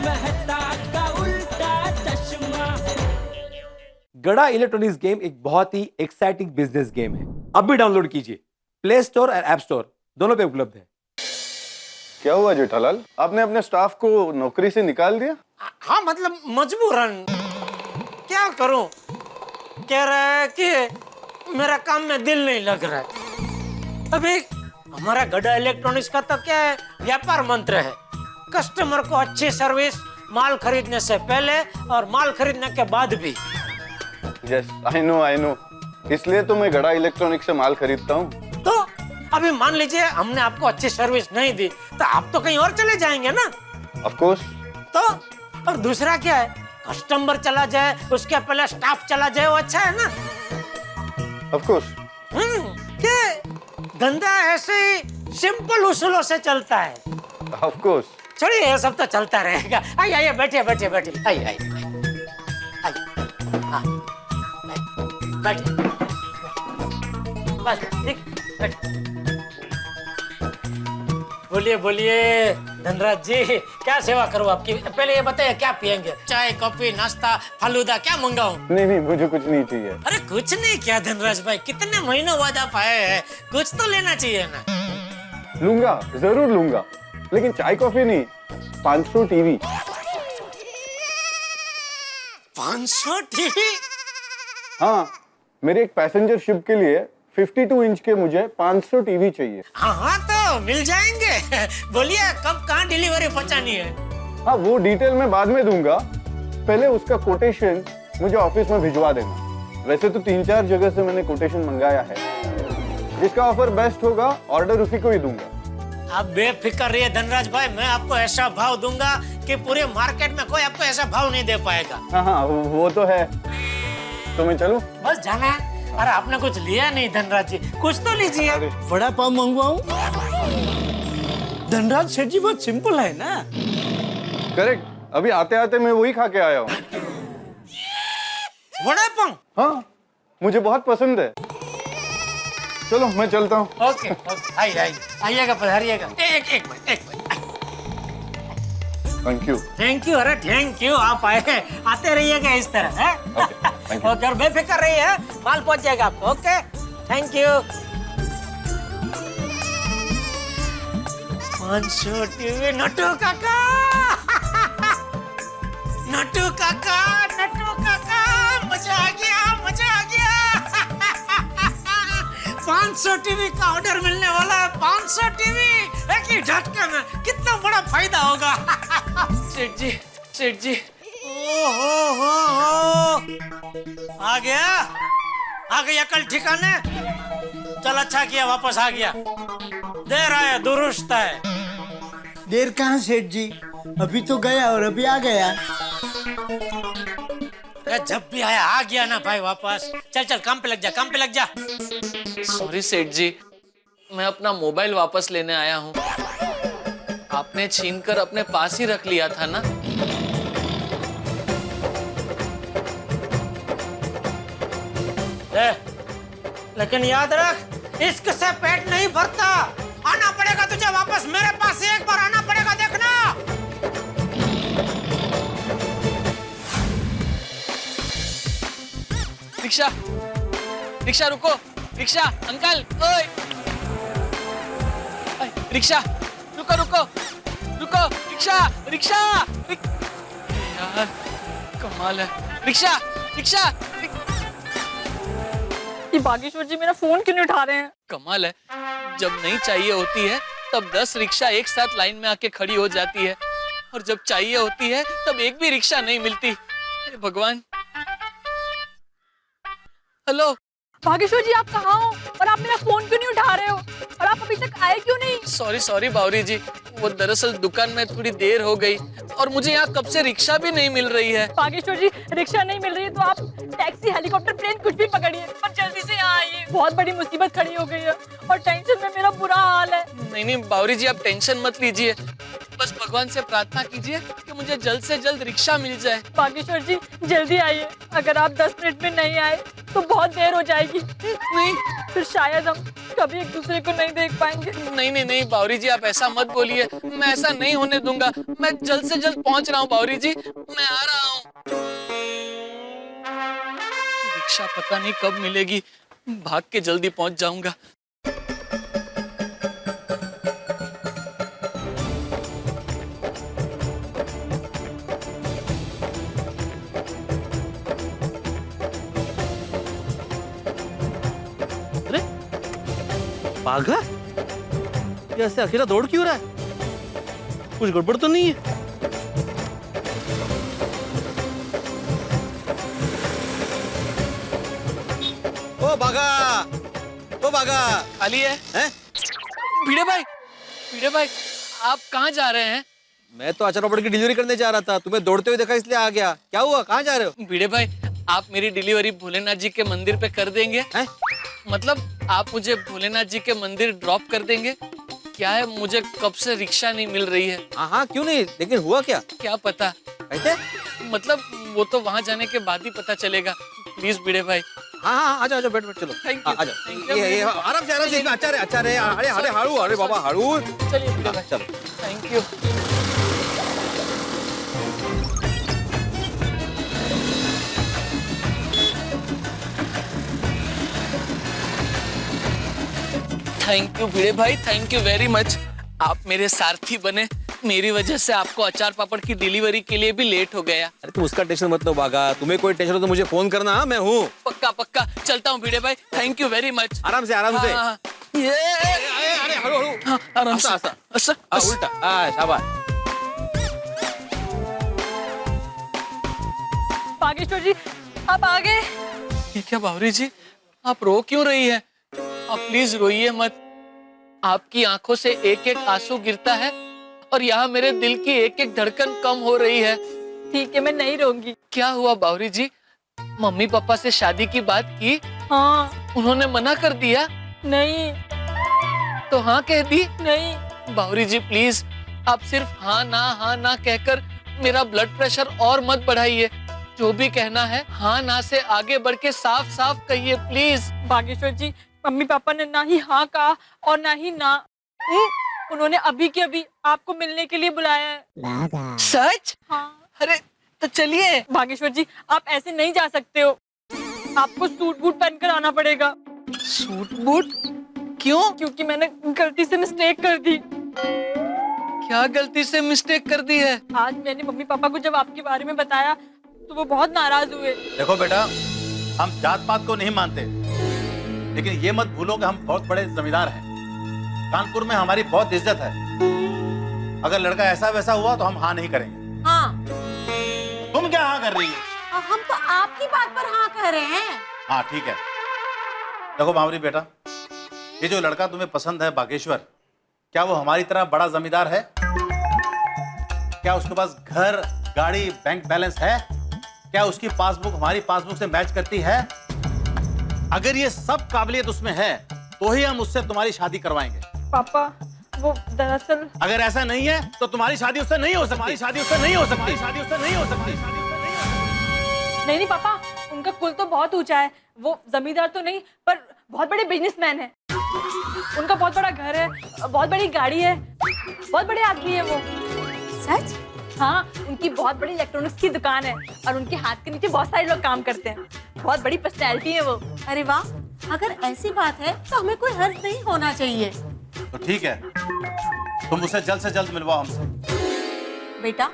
मेहता का उल्टा चश्मा। गड़ा इलेक्ट्रॉनिक्स गेम एक बहुत ही एक्साइटिंग बिजनेस गेम है। अब भी डाउनलोड कीजिए, प्ले स्टोर और ऐप स्टोर दोनों पे उपलब्ध है। क्या हुआ जेठालाल, आपने अपने स्टाफ को नौकरी से निकाल दिया? हाँ मतलब मजबूरन, क्या करूं, कह रहा है कि मेरा काम में दिल नहीं लग रहा है। अभी हमारा गड़ा इलेक्ट्रॉनिक्स का तो क्या है, व्यापार मंत्र है, कस्टमर को अच्छी सर्विस माल खरीदने से पहले और माल खरीदने के बाद भी। यस आई नो, इसलिए तो मैं गड़ा इलेक्ट्रॉनिक से माल खरीदता हूँ। तो अभी मान लीजिए हमने आपको अच्छी सर्विस नहीं दी तो आप तो कहीं और चले जाएंगे ना। Of course. तो और दूसरा क्या है, कस्टमर चला जाए उसके पहले स्टाफ चला जाए, वो अच्छा है ना। Of course. क्या धंधा ऐसे ही सिंपल उसूलों से चलता है। Of course. छोड़िए ये सब तो चलता रहेगा। आइए आइए बैठिए बैठिए बैठिए, आइए आइए बैठिए, बस ठीक बैठिए। बोलिए बोलिए धनराज जी, क्या सेवा करूं आपकी? पहले ये बताइए क्या पियेंगे, चाय कॉफी नाश्ता फालूदा क्या मंगाऊं? नहीं मुझे कुछ नहीं चाहिए। अरे कुछ नहीं क्या धनराज भाई, कितने महीनों बाद आप आए हैं, कुछ तो लेना चाहिए ना। लूंगा, जरूर लूंगा, लेकिन चाय कॉफी नहीं, 500 टीवी। 500 टीवी? हाँ, मेरे एक पैसेंजर शिप के लिए 52 इंच के मुझे 500 टीवी चाहिए। हाँ तो मिल जाएंगे। बोलिए कब कहाँ डिलीवरी पहुंचानी है? हाँ वो डिटेल मैं बाद में दूंगा, पहले उसका कोटेशन मुझे ऑफिस में भिजवा देना। वैसे तो 3-4 जगह से मैंने कोटेशन मंगाया है, जिसका ऑफर बेस्ट होगा ऑर्डर उसी को ही दूंगा। आप बेफिक्र रहिए धनराज भाई, मैं आपको ऐसा भाव दूंगा कि पूरे मार्केट में कोई आपको ऐसा भाव नहीं दे पाएगा। हाँ वो तो है। तो मैं चलूं? बस जाना है। अरे आपने कुछ लिया नहीं धनराज जी, कुछ तो लीजिए। वड़ा पाव मंगवाऊं? धनराज सेठ जी बहुत सिंपल है ना। करेक्ट, अभी आते आते मैं वही खा के आया हूँ। वड़ा पाव? हाँ मुझे बहुत पसंद है। चलो मैं चलता हूँ। ओके ओके, आइएगा पधारिएगा। एक मिनट। Thank you. अरे थैंक यू, आप आए, आते रहिएगा इस तरह है। Thank you. ओके और बेफिक्र रहिए, माल पहुंच जाएगा आपको। Okay thank you. 500 TV Natu काका। नटू काका मजा आ गया। 500 टीवी का ऑर्डर मिलने वाला है। 500 टीवी एक ही झटके में, कितना बड़ा फायदा होगा। सेठ जी हो आ गया कल ठिकाने। चल अच्छा किया वापस आ गया, देर आया दुरुस्त है। देर कहाँ सेठ जी, अभी तो गया और अभी आ गया। जब भी आया आ गया ना भाई वापस। चल काम पे लग जा। सॉरी सेठ जी, मैं अपना मोबाइल वापस लेने आया हूँ। आपने छीनकर अपने पास ही रख लिया था ना। लेकिन याद रख, इश्क से पेट नहीं भरता। आना पड़ेगा तुझे वापस मेरे पास, एक बार आना पड़ेगा, देखना। रिक्शा रुको, रिक्शा अंकल, ओए रिक्शा रुको, रिक्शा यार कमाल है। रिक्शा ये बागेश्वर जी मेरा फोन क्यों नहीं उठा रहे हैं? कमाल है, जब नहीं चाहिए होती है तब 10 रिक्शा एक साथ लाइन में आके खड़ी हो जाती है, और जब चाहिए होती है तब एक भी रिक्शा नहीं मिलती। हे भगवान। हेलो बागेश्वर जी आप कहाँ हो और आप मेरा फोन क्यों नहीं उठा रहे हो, और आप अभी तक आए क्यों नहीं? सॉरी बावरी जी, वो दरअसल दुकान में थोड़ी देर हो गई और मुझे यहाँ कब से रिक्शा भी नहीं मिल रही है। बागेश्वर जी रिक्शा नहीं मिल रही है तो आप टैक्सी हेलीकॉप्टर प्लेन कुछ भी पकड़िए और जल्दी से यहाँ आइए, बहुत बड़ी मुसीबत खड़ी हो गई है और टेंशन में मेरा बुरा हाल है। नहीं बावरी जी, आप टेंशन मत लीजिए, बस भगवान से प्रार्थना कीजिए कि मुझे जल्द से जल्द रिक्शा मिल जाए। बागेश्वर जी जल्दी आइए, अगर आप 10 मिनट में नहीं आए तो बहुत देर हो जाएगी, नहीं फिर शायद हम कभी एक दूसरे को नहीं देख पाएंगे। नहीं नहीं नहीं बावरी जी, आप ऐसा मत बोलिए, मैं ऐसा नहीं होने दूंगा। मैं जल्द से जल्द पहुंच रहा हूँ बावरी जी, मैं आ रहा हूँ। रिक्शा पता नहीं कब मिलेगी, भाग के जल्दी पहुंच जाऊंगा। अरे पागला, ये ऐसे अकेला दौड़ क्यों रहा है? कुछ गड़बड़ तो नहीं है? ओ बागा, ओ बागा, खाली है? हैं? भिड़े भाई आप कहाँ जा रहे हैं? मैं तो अचार पापड़ की डिलीवरी करने जा रहा था, तुम्हें दौड़ते हुए देखा इसलिए आ गया। क्या हुआ, कहाँ जा रहे हो? भिड़े भाई, आप मेरी डिलीवरी भोलेनाथ जी के मंदिर पे कर देंगे? हैं? मतलब आप मुझे भोलेनाथ जी के मंदिर ड्रॉप कर देंगे? क्या है, मुझे कब से रिक्शा नहीं मिल रही है। हाँ क्यों नहीं, लेकिन हुआ क्या? क्या पता, कैसे? मतलब वो तो वहां जाने के बाद ही पता चलेगा। प्लीज भिड़े भाई। हाँ आजा आजा, बैठ बैठ, चलो। Thank you, आ जाओ। thank you. ये आराम से इसमें अच्छा रे, अच्छा रे। अरे अरे हाड़ू, अरे बाबा हाड़ू। चलिए भिड़े भाई, चलो। Thank you. थैंक यू भिड़े भाई, थैंक यू वेरी मच। आप मेरे सारथी बने, मेरी वजह से आपको अचार पापड़ की डिलीवरी के लिए भी लेट हो गया। अरे तुम उसका टेंशन मत लो बागा, तुम्हें कोई टेंशन हो तो मुझे फोन करना। हाँ मैं हूँ। पक्का पक्का, चलता हूँ भिड़े भाई, थैंक यू वेरी मच। आराम से आराम से। हाँ, ये अरे हाड़ू हाड़ू। हाँ, आराम से। आस्ता, अच्छा, उल्टा, शाबाश। बागेश्वर जी, आप आ गए। ये क्या बावरी जी, आप रो क्यों रही है? आप प्लीज रोइए मत। आपकी आंखों से एक एक आंसू गिरता है और यहाँ मेरे दिल की एक एक धड़कन कम हो रही है। ठीक है, मैं नहीं रोऊंगी। क्या हुआ बावरी जी, मम्मी पापा से शादी की बात की? हाँ। उन्होंने मना कर दिया? नहीं। तो हाँ कह दी? नहीं। बावरी जी प्लीज, आप सिर्फ हाँ ना कहकर मेरा ब्लड प्रेशर और मत बढ़ाइए। जो भी कहना है हाँ ना से आगे बढ़ के साफ साफ कहिए please. Bageshwar ji, mummy papa ने ना ही हाँ कहा और ना ही ना। उन्होंने अभी के अभी आपको मिलने के लिए बुलाया है। सच? हाँ। अरे तो चलिए। बागेश्वर जी, आप ऐसे नहीं जा सकते हो, आपको सूट बूट पहनकर आना पड़ेगा। Suit boot? क्यों? क्योंकि मैंने गलती से मिस्टेक कर दी। क्या गलती से मिस्टेक कर दी है? आज मैंने मम्मी पापा को जब आपके बारे में बताया तो वो बहुत नाराज हुए। देखो बेटा, हम जात पात को नहीं मानते, लेकिन ये मत भूलो कि हम बहुत बड़े जमींदार हैं। कानपुर में हमारी बहुत इज्जत है। अगर लड़का ऐसा वैसा हुआ तो हम हाँ नहीं करेंगे। हाँ। तुम क्या हाँ कर रही हो? हम तो आपकी बात पर हाँ कह रहे हैं। हाँ ठीक है। देखो बावरी बेटा, ये जो लड़का तुम्हें पसंद है बागेश्वर, क्या वो हमारी तरह बड़ा जमींदार है? क्या उसके पास घर, गाड़ी, बैंक बैलेंस है? क्या उसकी पासबुक हमारी पासबुक से मैच करती है? अगर ये सब काबिलियत उसमें है तो ही हम उससे तुम्हारी शादी करवाएंगे। पापा, वो दरअसल। अगर ऐसा नहीं है तो तुम्हारी शादी उससे नहीं हो सकती। हमारी शादी उससे नहीं हो सकती। शादी उससे नहीं हो सकती। शादी उससे नहीं हो सकती। नहीं पापा, उनका कुल तो बहुत ऊंचा है। वो जमींदार तो नहीं पर बहुत बड़े बिजनेसमैन है। उनका बहुत बड़ा घर है, बहुत बड़ी गाड़ी है, बहुत बड़े आदमी है वो। सच? हाँ, उनकी बहुत बड़ी इलेक्ट्रॉनिक्स की दुकान है और उनके हाथ के नीचे बहुत सारे लोग काम करते हैं। बहुत बड़ी पर्सनैलिटी है वो। अरे वाह, अगर ऐसी बात है तो हमें कोई हर्ज नहीं होना चाहिए। तो ठीक है, तुम उसे जल्द से जल्द मिलवाओ हमसे। बेटा,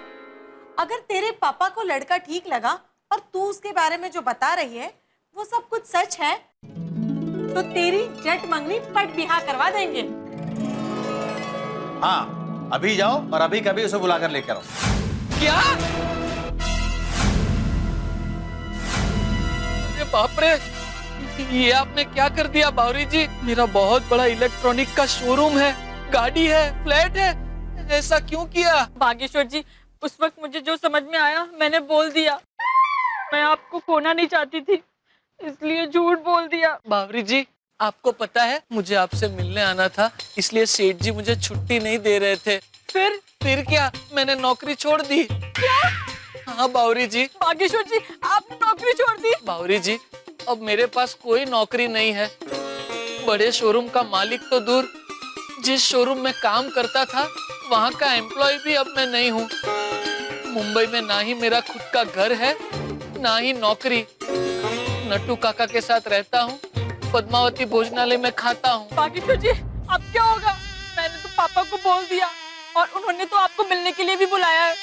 अगर तेरे पापा को लड़का ठीक लगा और तू उसके बारे में जो बता रही है वो सब कुछ सच है तो तेरी जट मंगनी पट बिहा करवा देंगे। हाँ, अभी जाओ और अभी कभी उसे बुलाकर लेकर आओ। क्या? अरे बाप रे, ये आपने क्या कर दिया बावरी जी? मेरा बहुत बड़ा इलेक्ट्रॉनिक का शोरूम है, गाड़ी है, फ्लैट है, ऐसा क्यों किया? बागेश्वर जी, उस वक्त मुझे जो समझ में आया मैंने बोल दिया। मैं आपको खोना नहीं चाहती थी, इसलिए झूठ बोल दिया। बावरी जी, आपको पता है मुझे आपसे मिलने आना था, इसलिए सेठ जी मुझे छुट्टी नहीं दे रहे थे। फिर क्या, मैंने नौकरी छोड़ दी। क्या? हाँ बावरी जी। बागेश्वर जी, आपने नौकरी छोड़ दी? बावरी जी, अब मेरे पास कोई नौकरी नहीं है। बड़े शोरूम का मालिक तो दूर, जिस शोरूम में काम करता था वहां का एम्प्लॉय भी अब मैं नहीं हूँ। मुंबई में ना ही मेरा खुद का घर है, ना ही नौकरी। नट्टू काका के साथ रहता हूँ, पद्मावती भोजनालय में खाता हूँ। बागेश्वर जी, अब क्या होगा? मैंने तो पापा को बोल दिया और उन्होंने तो आपको मिलने के लिए भी बुलाया है।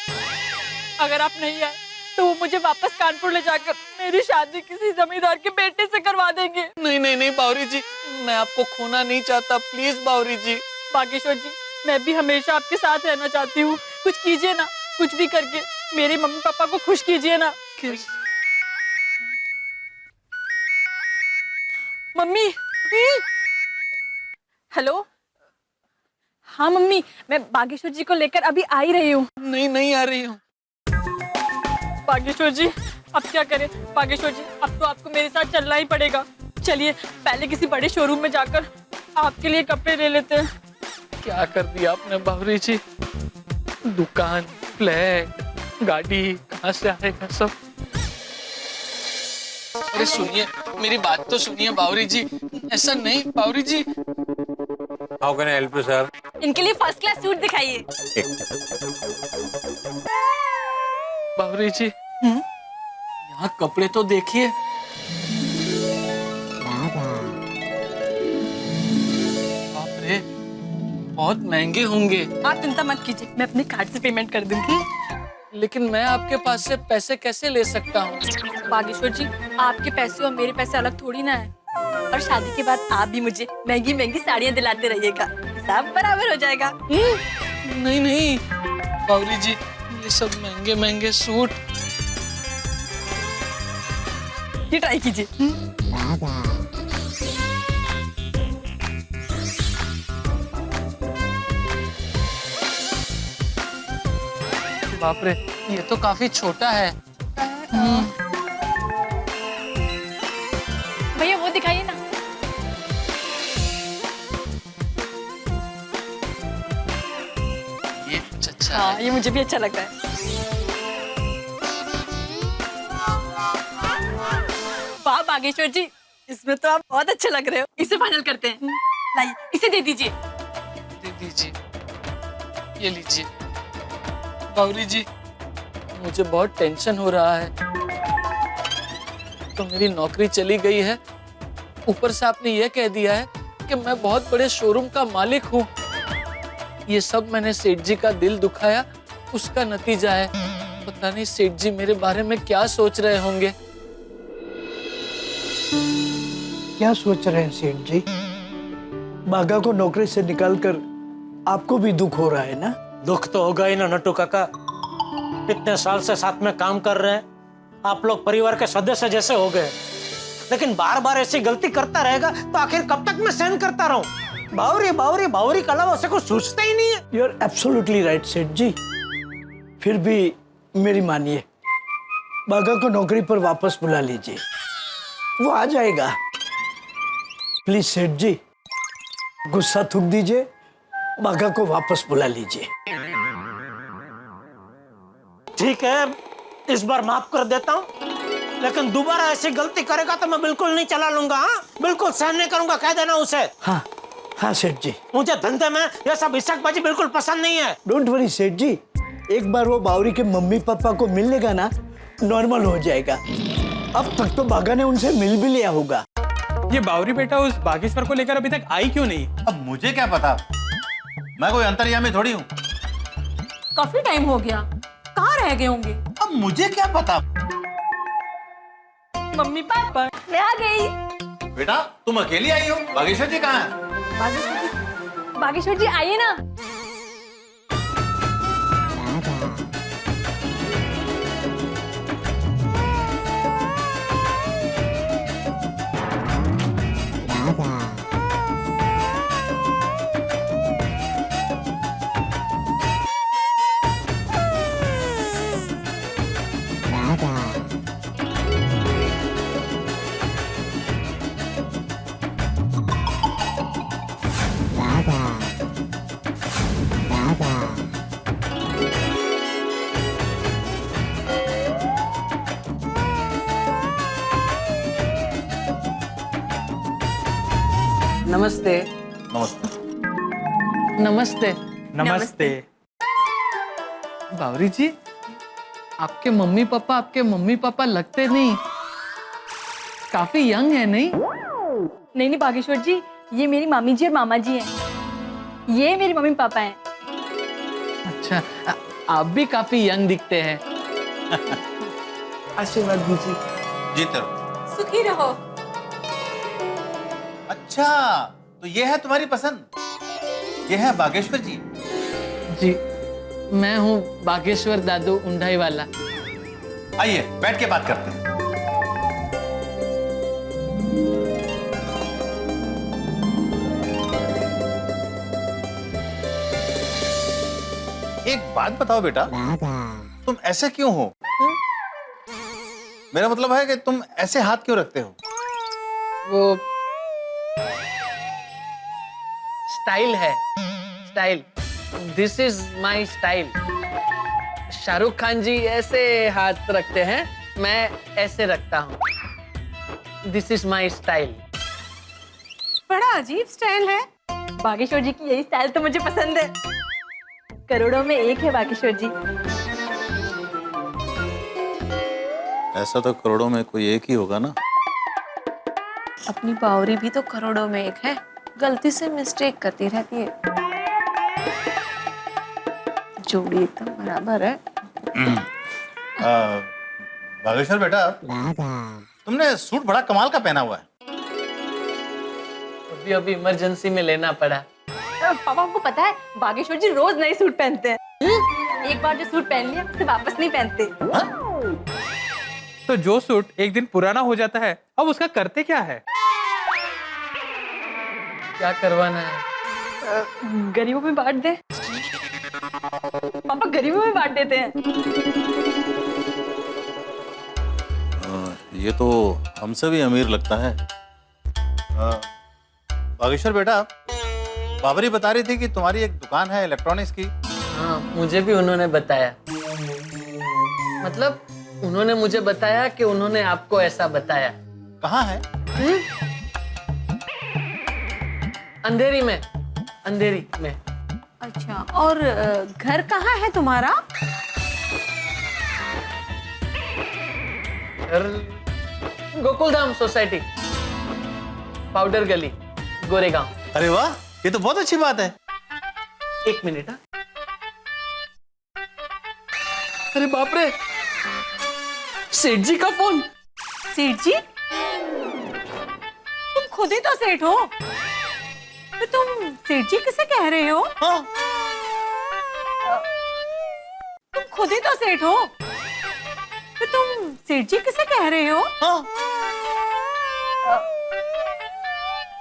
अगर आप नहीं आए तो वो मुझे वापस कानपुर ले जाकर मेरी शादी किसी जमींदार के बेटे से करवा देंगे। नहीं नहीं नहीं बावरी जी, मैं आपको खोना नहीं चाहता, प्लीज बावरी जी। बागेश्वर जी, मैं भी हमेशा आपके साथ रहना चाहती हूँ। कुछ कीजिए ना, कुछ भी करके मेरे मम्मी पापा को खुश कीजिए ना। Mummy, hello. हाँ मम्मी, मैं बागेश्वर जी को लेकर अभी आ ही रही हूँ। नहीं नहीं आ रही हूँ। बागेश्वर जी, अब क्या करें? बागेश्वर जी, अब तो आपको मेरे साथ चलना ही पड़ेगा। चलिए पहले किसी बड़े शोरूम में जाकर आपके लिए कपड़े ले लेते हैं। क्या कर दिया आपने बावरी जी? दुकान, फ्लैट, गाड़ी, कहाँ से आएगा सब? अरे सुनिए, मेरी बात तो सुनिए बावरी जी। ऐसा नहीं Bawri ji. How can I help you sir? इनके लिए फर्स्ट क्लास सूट दिखाइए। बावरी जी, यहाँ कपड़े तो देखिए। बाप रे, बहुत महंगे होंगे। आप चिंता मत कीजिए, मैं अपने कार्ड से पेमेंट कर दूंगी। लेकिन मैं आपके पास से पैसे कैसे ले सकता हूँ? बागेश्वर जी, आपके पैसे और मेरे पैसे अलग थोड़ी ना है। और शादी के बाद आप भी मुझे महंगी महंगी साड़ियाँ दिलाते रहिएगा, सब बराबर हो जाएगा। नहीं नहीं बावरी जी, ये सब महंगे महंगे सूट। ये ट्राई कीजिए। बाप रे, ये तो काफी छोटा है। भैया वो दिखाइए ना। ये कुछ अच्छा हाँ, है। ये मुझे भी अच्छा लग रहा है। वाह बागेश्वर जी, इसमें तो आप बहुत अच्छे लग रहे हो। इसे फाइनल करते हैं। लाइए, इसे दे दीजिए। दे दीजिए, ये लीजिए। बावरी जी, मुझे बहुत टेंशन हो रहा है। तो मेरी नौकरी चली गई है, ऊपर से आपने ये कह दिया है कि मैं बहुत बड़े शोरूम का मालिक हूँ। ये सब मैंने सेठ जी का दिल दुखाया, उसका नतीजा है। पता नहीं सेठ जी मेरे बारे में क्या सोच रहे होंगे। क्या सोच रहे हैं सेठ जी? बागा को नौकरी से निकालकर आपको भी दुख हो रहा है ना? दुख तो होगा ही ना नट्टू काका। इतने साल से साथ में काम कर रहे हैं, आप लोग परिवार के सदस्य जैसे हो गए। लेकिन बार बार ऐसी गलती करता रहेगा तो आखिर कब तक मैं सहन करता रहूं? बावरी बावरी बावरी के अलावा उसे कुछ सोचता ही नहीं है। यू आर एब्सोल्युटली राइट सेठ जी। फिर भी मेरी मानिए, बागा को नौकरी पर वापस बुला लीजिए, वो आ जाएगा। प्लीज सेठ जी, गुस्सा थूक दीजिए, बागा को वापस बुला लीजिए। ठीक है, इस बार माफ कर देता हूँ, लेकिन दोबारा ऐसी गलती करेगा तो मैं बिल्कुल नहीं चला लूंगा। हाँ, बिल्कुल सहन नहीं करूंगा, कह देना उसे। हाँ हाँ सेठ जी। मुझे धंधे में ये सब हिस्साबाजी बिल्कुल पसंद नहीं है। डोंट वरी सेठ जी, एक बार वो बावरी के मम्मी पापा को मिल लेगा ना, नॉर्मल हो जाएगा। अब तक तो बागा ने उनसे मिल भी लिया होगा। ये बावरी बेटा उस बागेश्वर को लेकर अभी तक आई क्यों नहीं? अब मुझे क्या पता, मैं कोई अंतर्यामी थोड़ी हूँ। काफी टाइम हो गया, कहाँ रह गए होंगे? अब मुझे क्या पता। मम्मी पापा, मैं आ गई। बेटा तुम अकेली आई हो, बागेश्वर जी कहाँ हैं? बागेश्वर जी आइए ना। नमस्ते। नमस्ते। नमस्ते। नमस्ते। बावरी जी, आपके मम्मी पापा लगते नहीं, काफी यंग है नहीं? नहीं बागेश्वर जी, ये मेरी मामी जी और मामा जी हैं। ये मेरे मम्मी पापा हैं। अच्छा, आप भी काफी यंग दिखते हैं। आशीर्वाद दीजिए। जीते रहो। सुखी रहो। अच्छा, तो ये है तुम्हारी पसंद? ये है बागेश्वर जी? जी, मैं हूँ बागेश्वर दादू उंडाई वाला। आइए बैठ के बात करते हैं। एक बात बताओ बेटा, तुम ऐसे क्यों हो? मेरा मतलब है कि तुम ऐसे हाथ क्यों रखते हो? वो स्टाइल है, style. This is my style. Shahrukh Khan ji ऐसे हाथ रखते हैं, मैं ऐसे रखता हूँ। This is my style. बड़ा अजीब स्टाइल है। बागेश्वर जी की यही स्टाइल तो मुझे पसंद है। करोड़ों में एक है बागेश्वर जी। ऐसा तो करोड़ों में कोई एक ही होगा ना। अपनी बावरी भी तो करोड़ों में एक है, गलती से मिस्टेक करती रहती है। जोड़ी एकदम बराबर है। बागेश्वर बेटा, तुमने सूट बड़ा कमाल का पहना हुआ है। अभी इमरजेंसी में लेना पड़ा। पापा, आपको पता है बागेश्वर जी रोज नए सूट पहनते हैं। एक बार जो सूट पहन लिया उसे वापस नहीं पहनते। तो जो सूट एक दिन पुराना हो जाता है, अब उसका करते क्या है? क्या करवाना है? गरीबों में बांट दे। पापा गरीबों में बांट देते हैं। ये तो हमसे भी अमीर लगता है। बागेश्वर बेटा, बाबरी बता रही थी कि तुम्हारी एक दुकान है इलेक्ट्रॉनिक्स की। हाँ, मुझे भी उन्होंने बताया। मतलब उन्होंने मुझे बताया कि उन्होंने आपको ऐसा बताया। कहाँ है? अंधेरी में, अंधेरी में। अच्छा, और घर कहाँ है तुम्हारा? गोकुलधाम सोसाइटी, पाउडर गली, गोरेगांव। अरे वाह, ये तो बहुत अच्छी बात है। एक मिनट। हाँ, अरे बाप रे, सेठ जी का फोन। सेठ जी? तुम खुद ही तो सेठ हो, तो तुम सेठ जी किसे कह रहे हो? हाँ। तुम खुद ही तो सेठ हो, तो तुम सेठ जी किसे कह रहे हो? हाँ।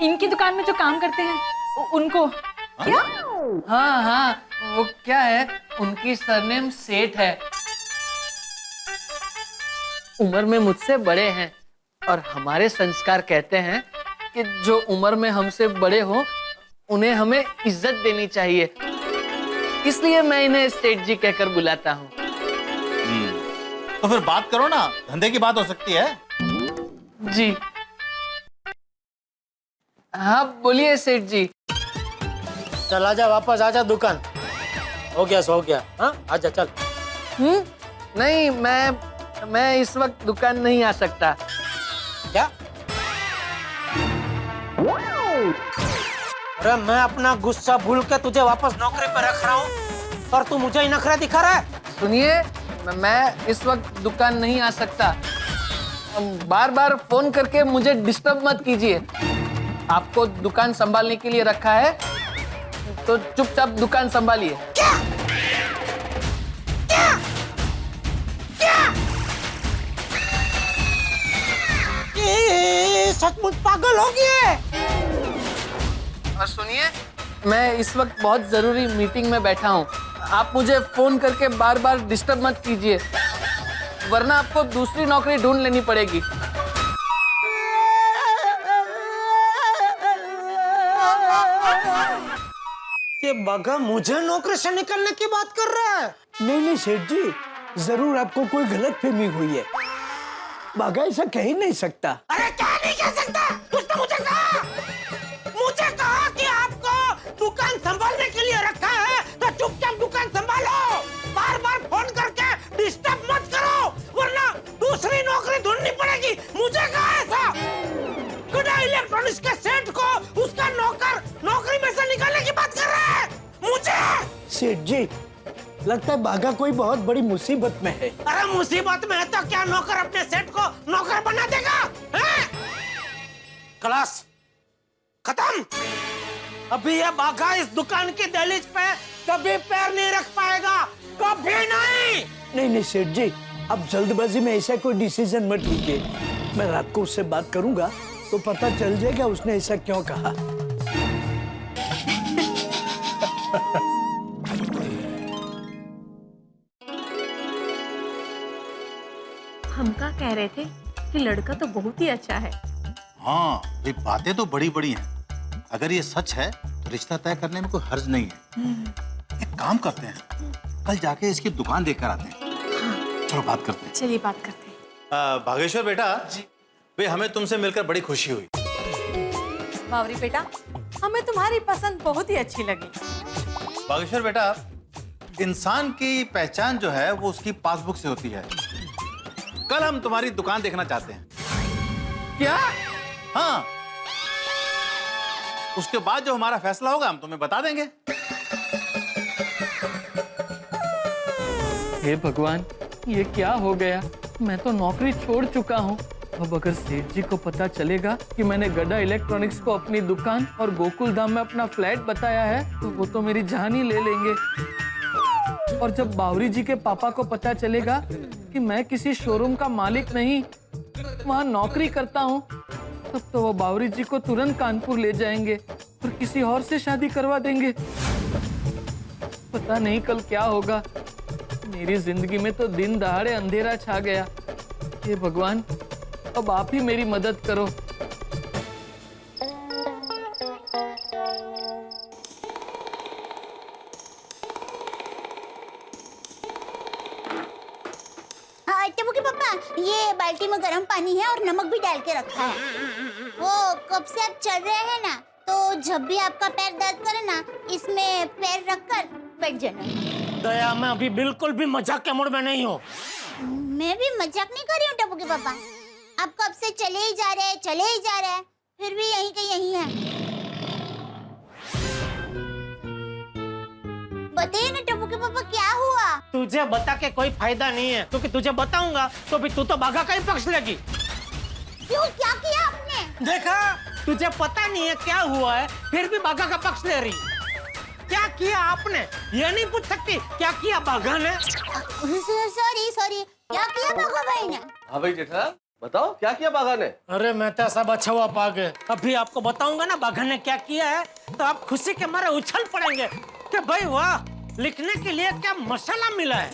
इनकी दुकान में जो काम करते हैं उनको। क्या? हाँ हाँ, वो क्या है, उनकी सरनेम सेठ है। उम्र में मुझसे बड़े हैं और हमारे संस्कार कहते हैं कि जो उम्र में हमसे बड़े हो उन्हें हमें इज्जत देनी चाहिए। इसलिए मैं इन्हें सेठ जी कहकर बुलाता हूँ। तो फिर बात करो ना, धंधे की बात हो सकती है। जी हाँ, बोलिए सेठ जी। चल आजा, वापस आजा दुकान। हो गया सो गया। हाँ आजा चल। नहीं, मैं इस वक्त दुकान नहीं आ सकता। क्या? अरे मैं अपना गुस्सा भूल के तुझे वापस नौकरी पर रख रहा हूँ और तू मुझे ही नखरा दिखा रहा है। सुनिए, मैं इस वक्त दुकान नहीं आ सकता। बार बार फोन करके मुझे डिस्टर्ब मत कीजिए। आपको दुकान संभालने के लिए रखा है, तो चुपचाप दुकान संभालिए। क्या? क्या? क्या? ये सचमुच पागल हो गया है। और सुनिए, मैं इस वक्त बहुत जरूरी मीटिंग में बैठा हूँ। आप मुझे फोन करके बार बार डिस्टर्ब मत कीजिए, वरना आपको दूसरी नौकरी ढूंढ लेनी पड़ेगी। ये बगा मुझे नौकरी से निकलने की बात कर रहा है। नहीं नहीं सेठ जी, जरूर आपको कोई गलतफहमी हुई है। बागा ऐसा कह ही नहीं सकता। अरे क्या नहीं कह सकता? कुछ तो मुझे कहा। मुझे सेठ जी, लगता है बाघा कोई बहुत बड़ी मुसीबत में है। अरे मुसीबत में है तो क्या नौकर अपने सेठ को नौकर बना देगा? हैं? क्लास खत्म। अभी ये बाघा इस दुकान की दहलीज पे कभी पैर नहीं रख पाएगा, कभी नहीं। नहीं नहीं सेठ जी, अब जल्दबाजी में ऐसा कोई डिसीजन मत लीजिए। मैं रात को उससे बात करूंगा तो पता चल जाएगा उसने ऐसा क्यों कहा। हम क्या कह रहे थे कि लड़का तो बहुत ही अच्छा है। हाँ, ये बातें तो बड़ी बड़ी हैं। अगर ये सच है तो रिश्ता तय करने में कोई हर्ज नहीं है। एक काम करते हैं, कल जाके इसकी दुकान देख कर आते हैं। चलो बात करते हैं। चलिए बात करते हैं। भागेश्वर बेटा जी, भाई हमें तुमसे मिलकर बड़ी खुशी हुई। बावरी बेटा, हमें तुम्हारी पसंद बहुत ही अच्छी लगी। भागेश्वर बेटा, इंसान की पहचान जो है वो उसकी पासबुक से होती है। कल हम तुम्हारी दुकान देखना चाहते हैं। क्या? हाँ, उसके बाद जो हमारा फैसला होगा हम तुम्हें बता देंगे। हे भगवान, ये क्या हो गया? मैं तो नौकरी छोड़ चुका हूँ। अब अगर सेठ जी को पता चलेगा कि मैंने गड्ढा इलेक्ट्रॉनिक्स को अपनी दुकान और गोकुल धाम में अपना फ्लैट बताया है, तो वो तो मेरी जान ही ले लेंगे। और जब बावरी जी के पापा को पता चलेगा कि मैं किसी शोरूम का मालिक नहीं, वहाँ नौकरी करता हूँ, तब तो वो बावरी जी को तुरंत कानपुर ले जाएंगे और किसी और से शादी करवा देंगे। पता नहीं कल क्या होगा। मेरी जिंदगी में तो दिन दहाड़े अंधेरा छा गया। हे भगवान, अब आप ही मेरी मदद करो। हाँ टेबू के पापा, ये बाल्टी में गर्म पानी है और नमक भी डाल के रखा है। वो कब से आप चल रहे हैं ना, तो जब भी आपका पैर दर्द करे ना, इसमें पैर रखकर बैठ जाना। दया, मैं अभी बिल्कुल भी मजाक के मूड में नहीं हूँ। मैं भी मजाक नहीं कर रही हूँ टेबू के पापा। आप कब से चले ही जा रहे हैं, फिर भी यहीं के यहीं है। बताइए ना टेबू के पापा, क्या हुआ? तुझे बता के कोई फायदा नहीं है, क्योंकि तुझे बताऊंगा तो भी तू तो बाघा का ही पक्ष लेगी। क्यों, क्या किया आपने? देखा, तुझे पता नहीं है क्या हुआ है, फिर भी बाघा का पक्ष ले रही। क्या किया आपने? ये नहीं पूछ सकती क्या किया बाघा ने? सॉरी, क्या किया बाघा भाई ने? हाँ भाई जेठा, बताओ क्या किया बाघा ने? अरे मैं तो सब अच्छा हुआ पा गए। अभी आपको बताऊंगा ना बाघा ने क्या किया है, तो आप खुशी के मारे उछल पड़ेंगे कि भाई वाह, लिखने के लिए क्या मसाला मिला है।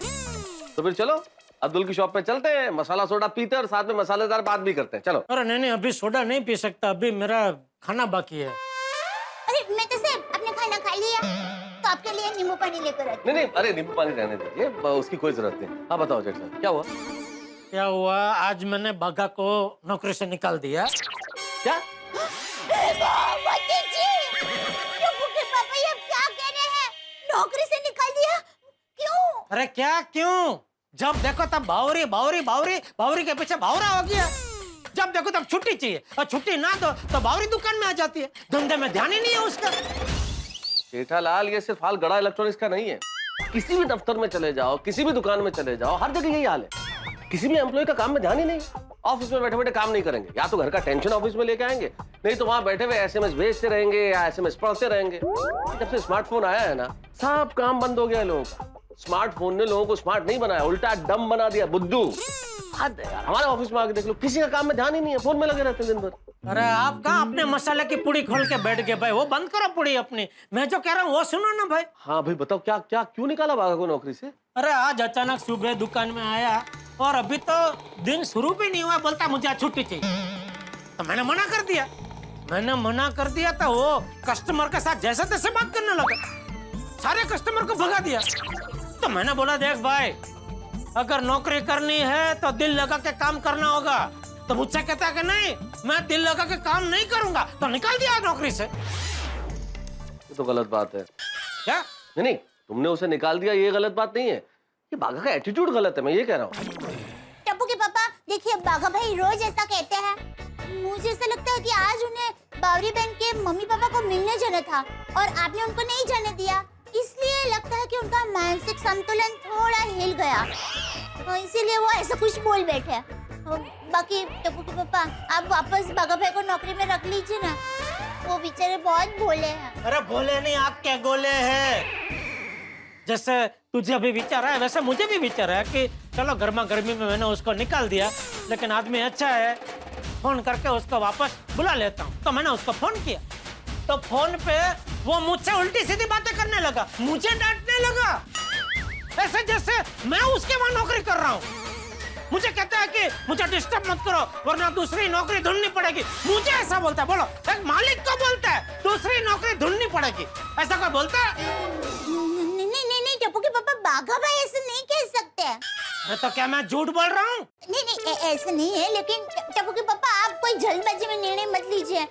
तो फिर चलो अब्दुल की शॉप पे चलते हैं, मसाला सोडा पीते हैं और साथ में मसालेदार बात भी करते हैं। चलो। अरे नहीं, अभी सोडा नहीं पी सकता, अभी मेरा खाना बाकी है। अरे मैं तो सिर्फ अपने खाना खा लिया, तो आपके लिए नींबू पानी लेकर आती। नहीं, अरे नींबू पानी रहने दीजिए, उसकी कोई जरूरत नहीं। हाँ बताओ जेठ साहब, क्या हुआ? क्या हुआ, आज मैंने बाघा को नौकरी से निकाल दिया। क्या? पापा ये क्या कह रहे हैं? नौकरी से निकाल दिया? क्यों? अरे क्या क्यों? जब देखो तब बावरी के पीछे बावरा हो गया। जब देखो तब छुट्टी चाहिए, और छुट्टी ना दो तो बावरी दुकान में आ जाती है। धंधे में ध्यान ही नहीं है उसका। जेठालाल, ये सिर्फ हाल गड़ा इलेक्ट्रॉनिक्स का नहीं है। किसी भी दफ्तर में चले जाओ, किसी भी दुकान में चले जाओ, हर जगह यही हाल है। किसी भी एम्प्लॉय का काम में ध्यान ही नहीं। ऑफिस में बैठे बैठे काम नहीं करेंगे, या तो घर का टेंशन ऑफिस में लेके आएंगे, नहीं तो वहां बैठे हुए एसएमएस भेजते रहेंगे या एसएमएस पढ़ते रहेंगे। जब से स्मार्टफोन आया है ना, सब काम बंद हो गया लोगों का। स्मार्टफोन ने लोगों को स्मार्ट नहीं बनाया, उल्टा डम बना दिया, बुद्धू। हद है यार, हमारे ऑफिस में आके देख लो, किसी का काम में ध्यान ही नहीं है, फोन में लगे रहते हैं दिन भर। अरे आप कहाँ अपने मसाले की पुड़ी खोल के बैठ गए भाई? वो बंद करो पुड़ी अपनी। मैं जो कह रहा हूँ वो सुनो ना भाई। हाँ भाई बताओ, क्या क्या क्यों निकाला बाघा को नौकरी से? अरे आज अचानक सुबह दुकान में आया और अभी तो दिन शुरू भी नहीं हुआ, बोलता मुझे आज छुट्टी चाहिए। तो मैंने मना कर दिया तो वो कस्टमर के साथ जैसे तैसे बात करने लगा, सारे कस्टमर को भगा दिया। तो मैंने बोला देख भाई, अगर नौकरी करनी है तो दिल लगा के काम करना होगा। तो मुझसे कहता है कि नहीं, मैं दिल लगा के काम नहीं करूंगा, तो निकाल दिया नौकरी से। ये तो गलत बात है। क्या? नहीं, तुमने उसे निकाल दिया ये गलत बात नहीं है, ये बाघा का एटीट्यूड गलत है, मैं ये कह रहा हूँ। टप्पू के पापा देखिए, बाघा भाई रोज ऐसा कहते हैं। मुझे ऐसा लगता है कि आज उन्हें बावरी बहन के मम्मी पापा को मिलने जाना था और आपने उनको नहीं जाने दिया। इसलिए लगता है कि उनका मानसिक संतुलन थोड़ा हिल गया, तो इसीलिए वो ऐसा कुछ बोल बैठे। बाकी टप्पू के पापा, आप वापस बाघा भाई को नौकरी में रख लीजिए ना, वो बेचारे बहुत भोले हैं। अरे भोले नहीं, आप क्या गोले हैं। जैसे तुझे अभी विचार है वैसे मुझे भी विचार है कि चलो गर्मा गर्मी में मैंने उसको निकाल दिया, लेकिन आदमी अच्छा है, फोन करके उसको वापस बुला लेता हूँ। तो मैंने उसको फोन किया, तो फोन पे वो मुझसे उल्टी सीधी बातें करने लगा, मुझे डांटने लगा, ऐसे जैसे मैं उसके वहां नौकरी कर रहा हूँ। मुझे कहता है कि मुझे डिस्टर्ब मत करो वरना दूसरी नौकरी ढूंढनी पड़ेगी। मुझे ऐसा बोलता है, बोलो एक मालिक को बोलता है दूसरी नौकरी ढूंढनी पड़ेगी, ऐसा कोई बोलता है? नहीं टप्पू के पापा, बाघा भाई ऐसे नहीं कह सकते। अरे तो क्या मैं झूठ बोल रहा हूँ? नहीं ऐसा नहीं है, लेकिन टप्पू के पापा आप कोई जल्दबाजी में निर्णय मत लीजिए,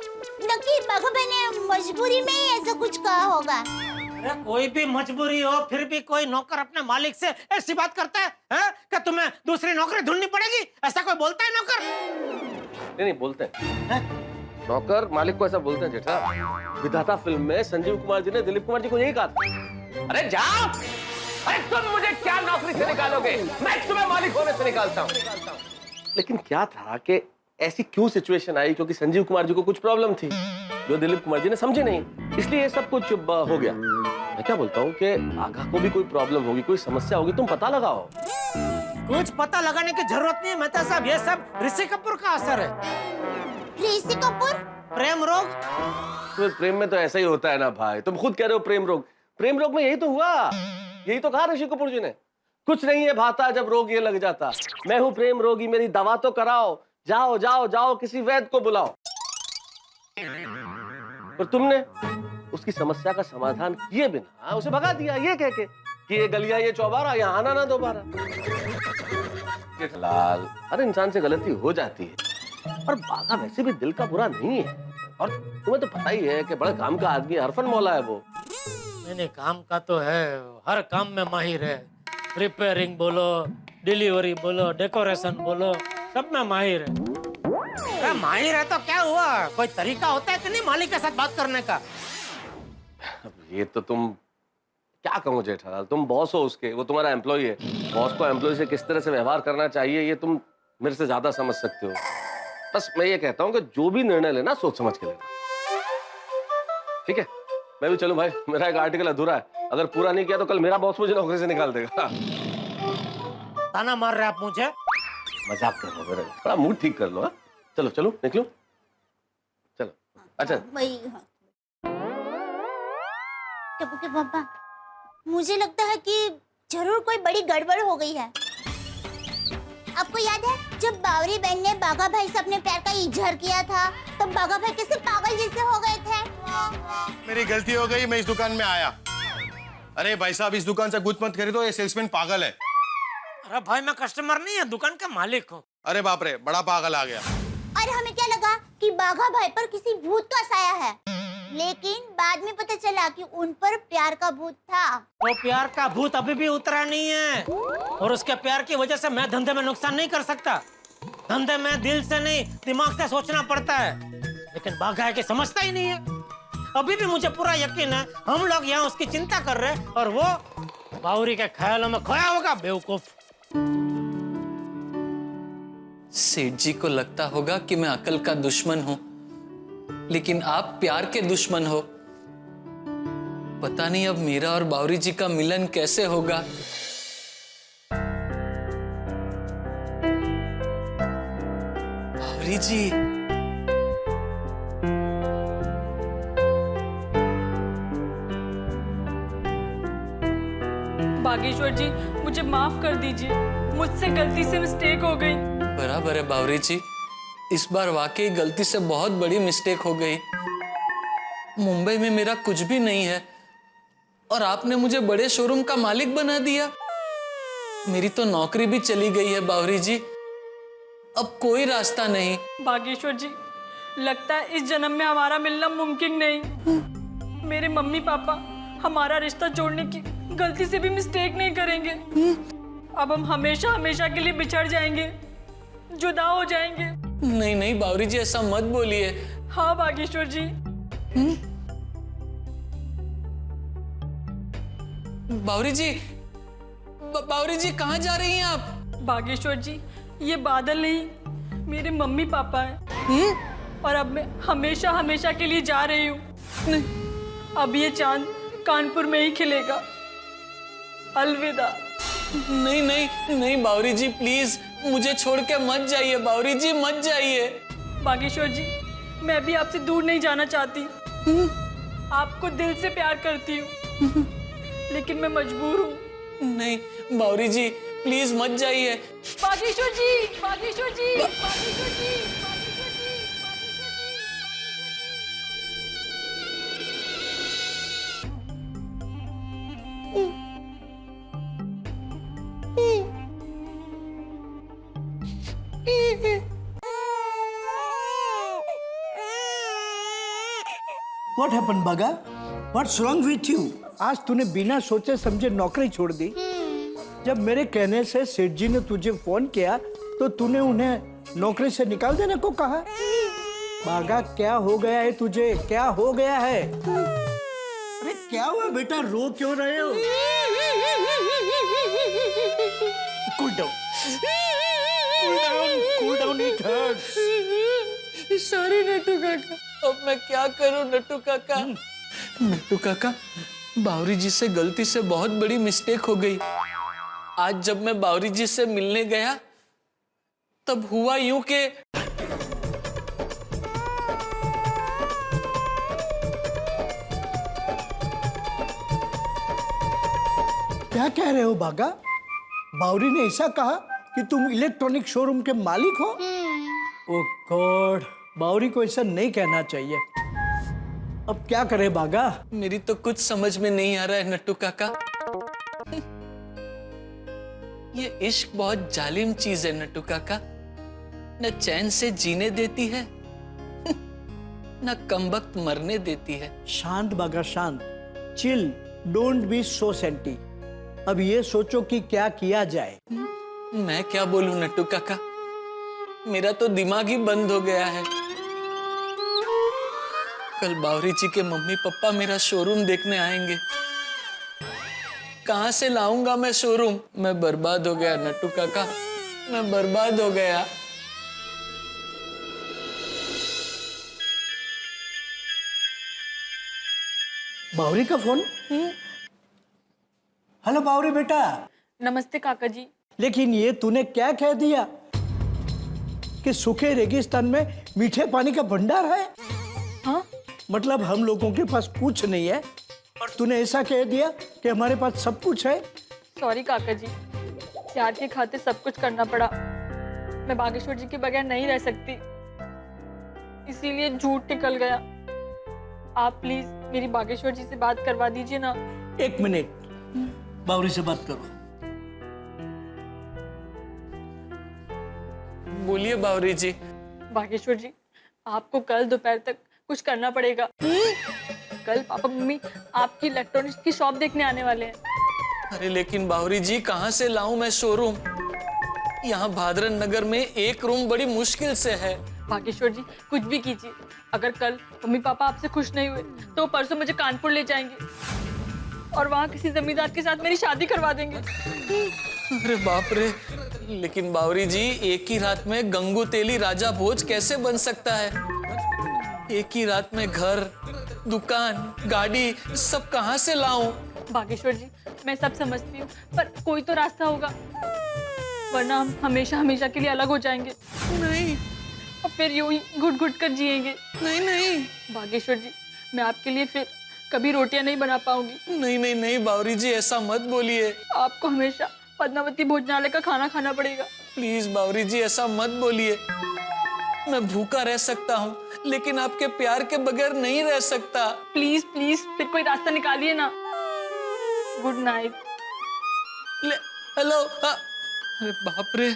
नकी बाघा भाई ने मजबूरी में ही ऐसा कुछ कहा होगा। अरे कोई भी मजबूरी हो फिर भी कोई नौकर अपने मालिक से ऐसी बात करता है कि तुम्हें दूसरी नौकरी ढूंढनी पड़ेगी, ऐसा कोई बोलता है नौकर? नहीं बोलते हैं। नौकर मालिक को ऐसा बोलते हैं जेठा। विधाता फिल्म में संजीव कुमार जी ने दिलीप कुमार जी को यही कहा था, अरे जाओ, अरे तुम मुझे क्या नौकरी से निकालोगे, मैं तुम्हें मालिक होने से निकालता हूँ। लेकिन क्या था कि ऐसी क्यों सिचुएशन आई, क्योंकि संजीव कुमार जी को कुछ प्रॉब्लम थी जो दिलीप कुमार जी ने समझी नहीं, इसलिए सब कुछ हो गया। मैं क्या बोलता हूँ कि आगा को भी कोई प्रॉब्लम होगी, कोई समस्या होगी, तुम पता लगाओ। कुछ पता लगाने की जरूरत नहीं है मेहता साहब, ये सब ऋषि कपूर का असर है। ऋषि कपूर? प्रेम रोग? तो प्रेम में तो ऐसा ही होता है ना भाई, तुम खुद कह रहे हो प्रेम रोग। प्रेम रोग में यही तो हुआ, यही तो कहा ऋषि कपूर जी ने, कुछ नहीं है भाता जब रोग ये लग जाता, मैं हूँ प्रेम रोगी, मेरी दवा तो कराओ, जाओ जाओ जाओ किसी वैद्य को बुलाओ। और तुमने उसकी समस्या का समाधान किए बिना उसे भगा दिया, ये कह के कि ये गलिया ये चौबारा, यहाँ आना ना दोबारा। लाल, हर इंसान से गलती हो जाती है, और बाघा वैसे भी दिल का बुरा नहीं है, और तुम्हें तो पता ही है कि बड़े काम का आदमी, हरफन मौला है वो। मैंने काम का तो है, हर काम में माहिर है, रिपेयरिंग बोलो, डिलीवरी बोलो, डेकोरेशन बोलो, सब में माहिर है। अरे माहिर है तो क्या हुआ, कोई तरीका होता है कि नहीं मालिक के साथ बात करने का? अब ये तो तुम क्या कहूँ जेठालाल, तुम बॉस हो उसके, वो तुम्हारा एम्प्लॉय है, बॉस को एम्प्लॉय से किस तरह से व्यवहार करना चाहिए ये तुम मेरे से ज्यादा समझ सकते हो। बस मैं ये कहता हूँ कि जो भी निर्णय लेना सोच समझ के लेना, ठीक है? मैं भी चलूं भाई, मेरा एक आर्टिकल अधूरा है, अगर पूरा नहीं किया तो कल मेरा बॉस मुझे नौकरी से निकाल देगा। ताना मार रहे आप मुझे? मजाक कर रहा हूँ, थोड़ा मूड ठीक कर लो। चलो चलो निकलो, चलो। अच्छा टप्पू के पापा, मुझे लगता है कि जरूर कोई बड़ी गड़बड़ हो गई है। आपको याद है जब बावरी बहन ने बाघा भाई से अपने प्यार का इजहार किया था, तो बाघा भाई कैसे पागल जैसे हो गए थे? मेरी गलती हो गई, मैं इस दुकान में आया। अरे भाई साहब, इस दुकान से कुछ मत खरीदो, ये सेल्समैन पागल है। अरे भाई मैं कस्टमर नहीं है, दुकान का मालिक हूँ। अरे बाप रे, बड़ा पागल आ गया। अरे हमें क्या लगा कि बाघा भाई पर किसी भूत का साया है, लेकिन बाद में पता चला कि उन पर प्यार का भूत था। वो प्यार का भूत अभी भी उतरा नहीं है, और उसके प्यार की वजह से मैं धंधे में नुकसान नहीं कर सकता। धंधे में दिल से नहीं दिमाग से सोचना पड़ता है, लेकिन बाघा है कि समझता ही नहीं है। अभी भी मुझे पूरा यकीन है हम लोग यहाँ उसकी चिंता कर रहे हैं और वो बावरी के ख्यालों में खोया होगा, बेवकूफ। सेठ जी को लगता होगा कि मैं अकल का दुश्मन हूं, लेकिन आप प्यार के दुश्मन हो। पता नहीं अब मेरा और बावरी जी का मिलन कैसे होगा। बावरी जी, बागेश्वर जी, मुझे माफ कर दीजिए, मुझसे गलती से मिस्टेक हो गई। बराबर है बावरी जी, इस बार वाकई गलती से बहुत बड़ी मिस्टेक हो गई। मुंबई में मेरा कुछ भी नहीं है और आपने मुझे बड़े शोरूम का मालिक बना दिया। मेरी तो नौकरी भी चली गई है बावरी जी, अब कोई रास्ता नहीं। बागेश्वर जी, लगता है इस जन्म में हमारा मिलना मुमकिन नहीं। मेरे मम्मी पापा हमारा रिश्ता जोड़ने की गलती से भी मिस्टेक नहीं करेंगे। अब हम हमेशा हमेशा के लिए बिछड़ जाएंगे, जुदा हो जाएंगे। नहीं नहीं बावरी जी, ऐसा मत बोलिए। हाँ बागेश्वर जी। बावरी जी, बावरी जी कहाँ जा रही हैं आप? बागेश्वर जी, ये बादल नहीं, मेरे मम्मी पापा हैं। और अब मैं हमेशा हमेशा के लिए जा रही हूँ। नहीं, अब ये चांद कानपुर में ही खिलेगा। अलविदा। नहीं नहीं नहीं बावरी जी, प्लीज मुझे छोड़ के मत जाइए। बावरी जी मत जाइए। बागेश्वर जी, मैं भी आपसे दूर नहीं जाना चाहती। आपको दिल से प्यार करती हूँ, लेकिन मैं मजबूर हूँ। नहीं बावरी जी, प्लीज मत जाइए। बागेश्वर जी, बागेश्वर जी, बागेश्वर जी, What happened, बागा? What's wrong with you? आज तूने बिना सोचे समझे नौकरी छोड़ दी। जब मेरे कहने से सेठ जी ने तुझे फोन किया तो तूने उन्हें नौकरी से निकाल देने को कहा। बागा, क्या हो गया है तुझे? क्या हो गया है? अरे क्या हुआ बेटा, रो क्यों रहे हो? Cool down. Cool down, it hurts. Sorry Nattu काका। अब मैं क्या करूं नट्टू काका? नट्टू काका, बावरी जी से गलती से बहुत बड़ी मिस्टेक हो गई। आज जब मैं बावरी जी से मिलने गया तब हुआ यूं कि क्या कह रहे हो बागा? बावरी ने ऐसा कहा कि तुम इलेक्ट्रॉनिक शोरूम के मालिक हो? ओह गॉड, बावरी को ऐसा नहीं कहना चाहिए। अब क्या करे बागा? मेरी तो कुछ समझ में नहीं आ रहा है नट्टू काका। ये इश्क बहुत जालिम चीज है नट्टू काका। न चैन से जीने देती है, न कमबख्त मरने देती है। शांत बागा, शांत, chill, don't be so senti. अब ये सोचो कि क्या किया जाए। मैं क्या बोलूं नट्टू काका, मेरा तो दिमाग ही बंद हो गया है। कल बावरी जी के मम्मी पापा मेरा शोरूम देखने आएंगे। कहां से लाऊंगा मैं शोरूम? मैं बर्बाद हो गया नट्टू काका, मैं बर्बाद हो गया। बावरी का फोन? हेलो बावरी बेटा। नमस्ते काका जी। लेकिन ये तूने क्या कह दिया कि सूखे रेगिस्तान में मीठे पानी का भंडार है? हाँ? मतलब हम लोगों के पास कुछ नहीं है और तूने ऐसा कह दिया कि हमारे पास सब कुछ है। सॉरी काका जी, प्यार के खातिर सब कुछ करना पड़ा। मैं बागेश्वर जी के बगैर नहीं रह सकती, इसीलिए झूठ निकल गया। आप प्लीज मेरी बागेश्वर जी से बात करवा दीजिए ना। एक मिनट, बावरी से बात करो। बोलिए बावरी जी। बागेश्वर जी, आपको कल दोपहर तक कुछ करना पड़ेगा। कल पापा मम्मी आपकी इलेक्ट्रॉनिक्स की शॉप देखने आने वाले हैं। अरे लेकिन बावरी जी, कहां से लाऊं मैं शोरूम? यहाँ भादरन नगर में एक रूम बड़ी मुश्किल से है। बागेश्वर जी, कुछ भी कीजिए। अगर कल मम्मी पापा आपसे खुश नहीं हुए तो परसों मुझे कानपुर ले जाएंगे और वहाँ किसी जमींदार के साथ मेरी शादी करवा देंगे। अरे बाप रे, लेकिन बावरी जी, एक ही रात में गंगू तेली राजा भोज कैसे बन सकता है? एक ही रात में घर, दुकान, गाड़ी सब कहां से लाऊं? बागेश्वर जी, मैं सब समझती हूँ, पर कोई तो रास्ता होगा, वरना हम हमेशा हमेशा के लिए अलग हो जाएंगे। नहीं, और फिर यूं ही घुट घुट कर जिएंगे। नहीं नहीं बागेश्वर जी, मैं आपके लिए फिर कभी रोटियां नहीं बना पाऊंगी। नहीं नहीं नहीं बावरी जी, ऐसा मत बोलिए। आपको हमेशा पद्मावती भोजनालय का खाना खाना पड़ेगा। प्लीज बावरी जी, ऐसा मत बोलिए। मैं भूखा रह सकता हूँ, लेकिन आपके प्यार के बगैर नहीं रह सकता। प्लीज प्लीज, फिर कोई रास्ता निकालिए ना। Good night. हेलो। अरे बाप रे,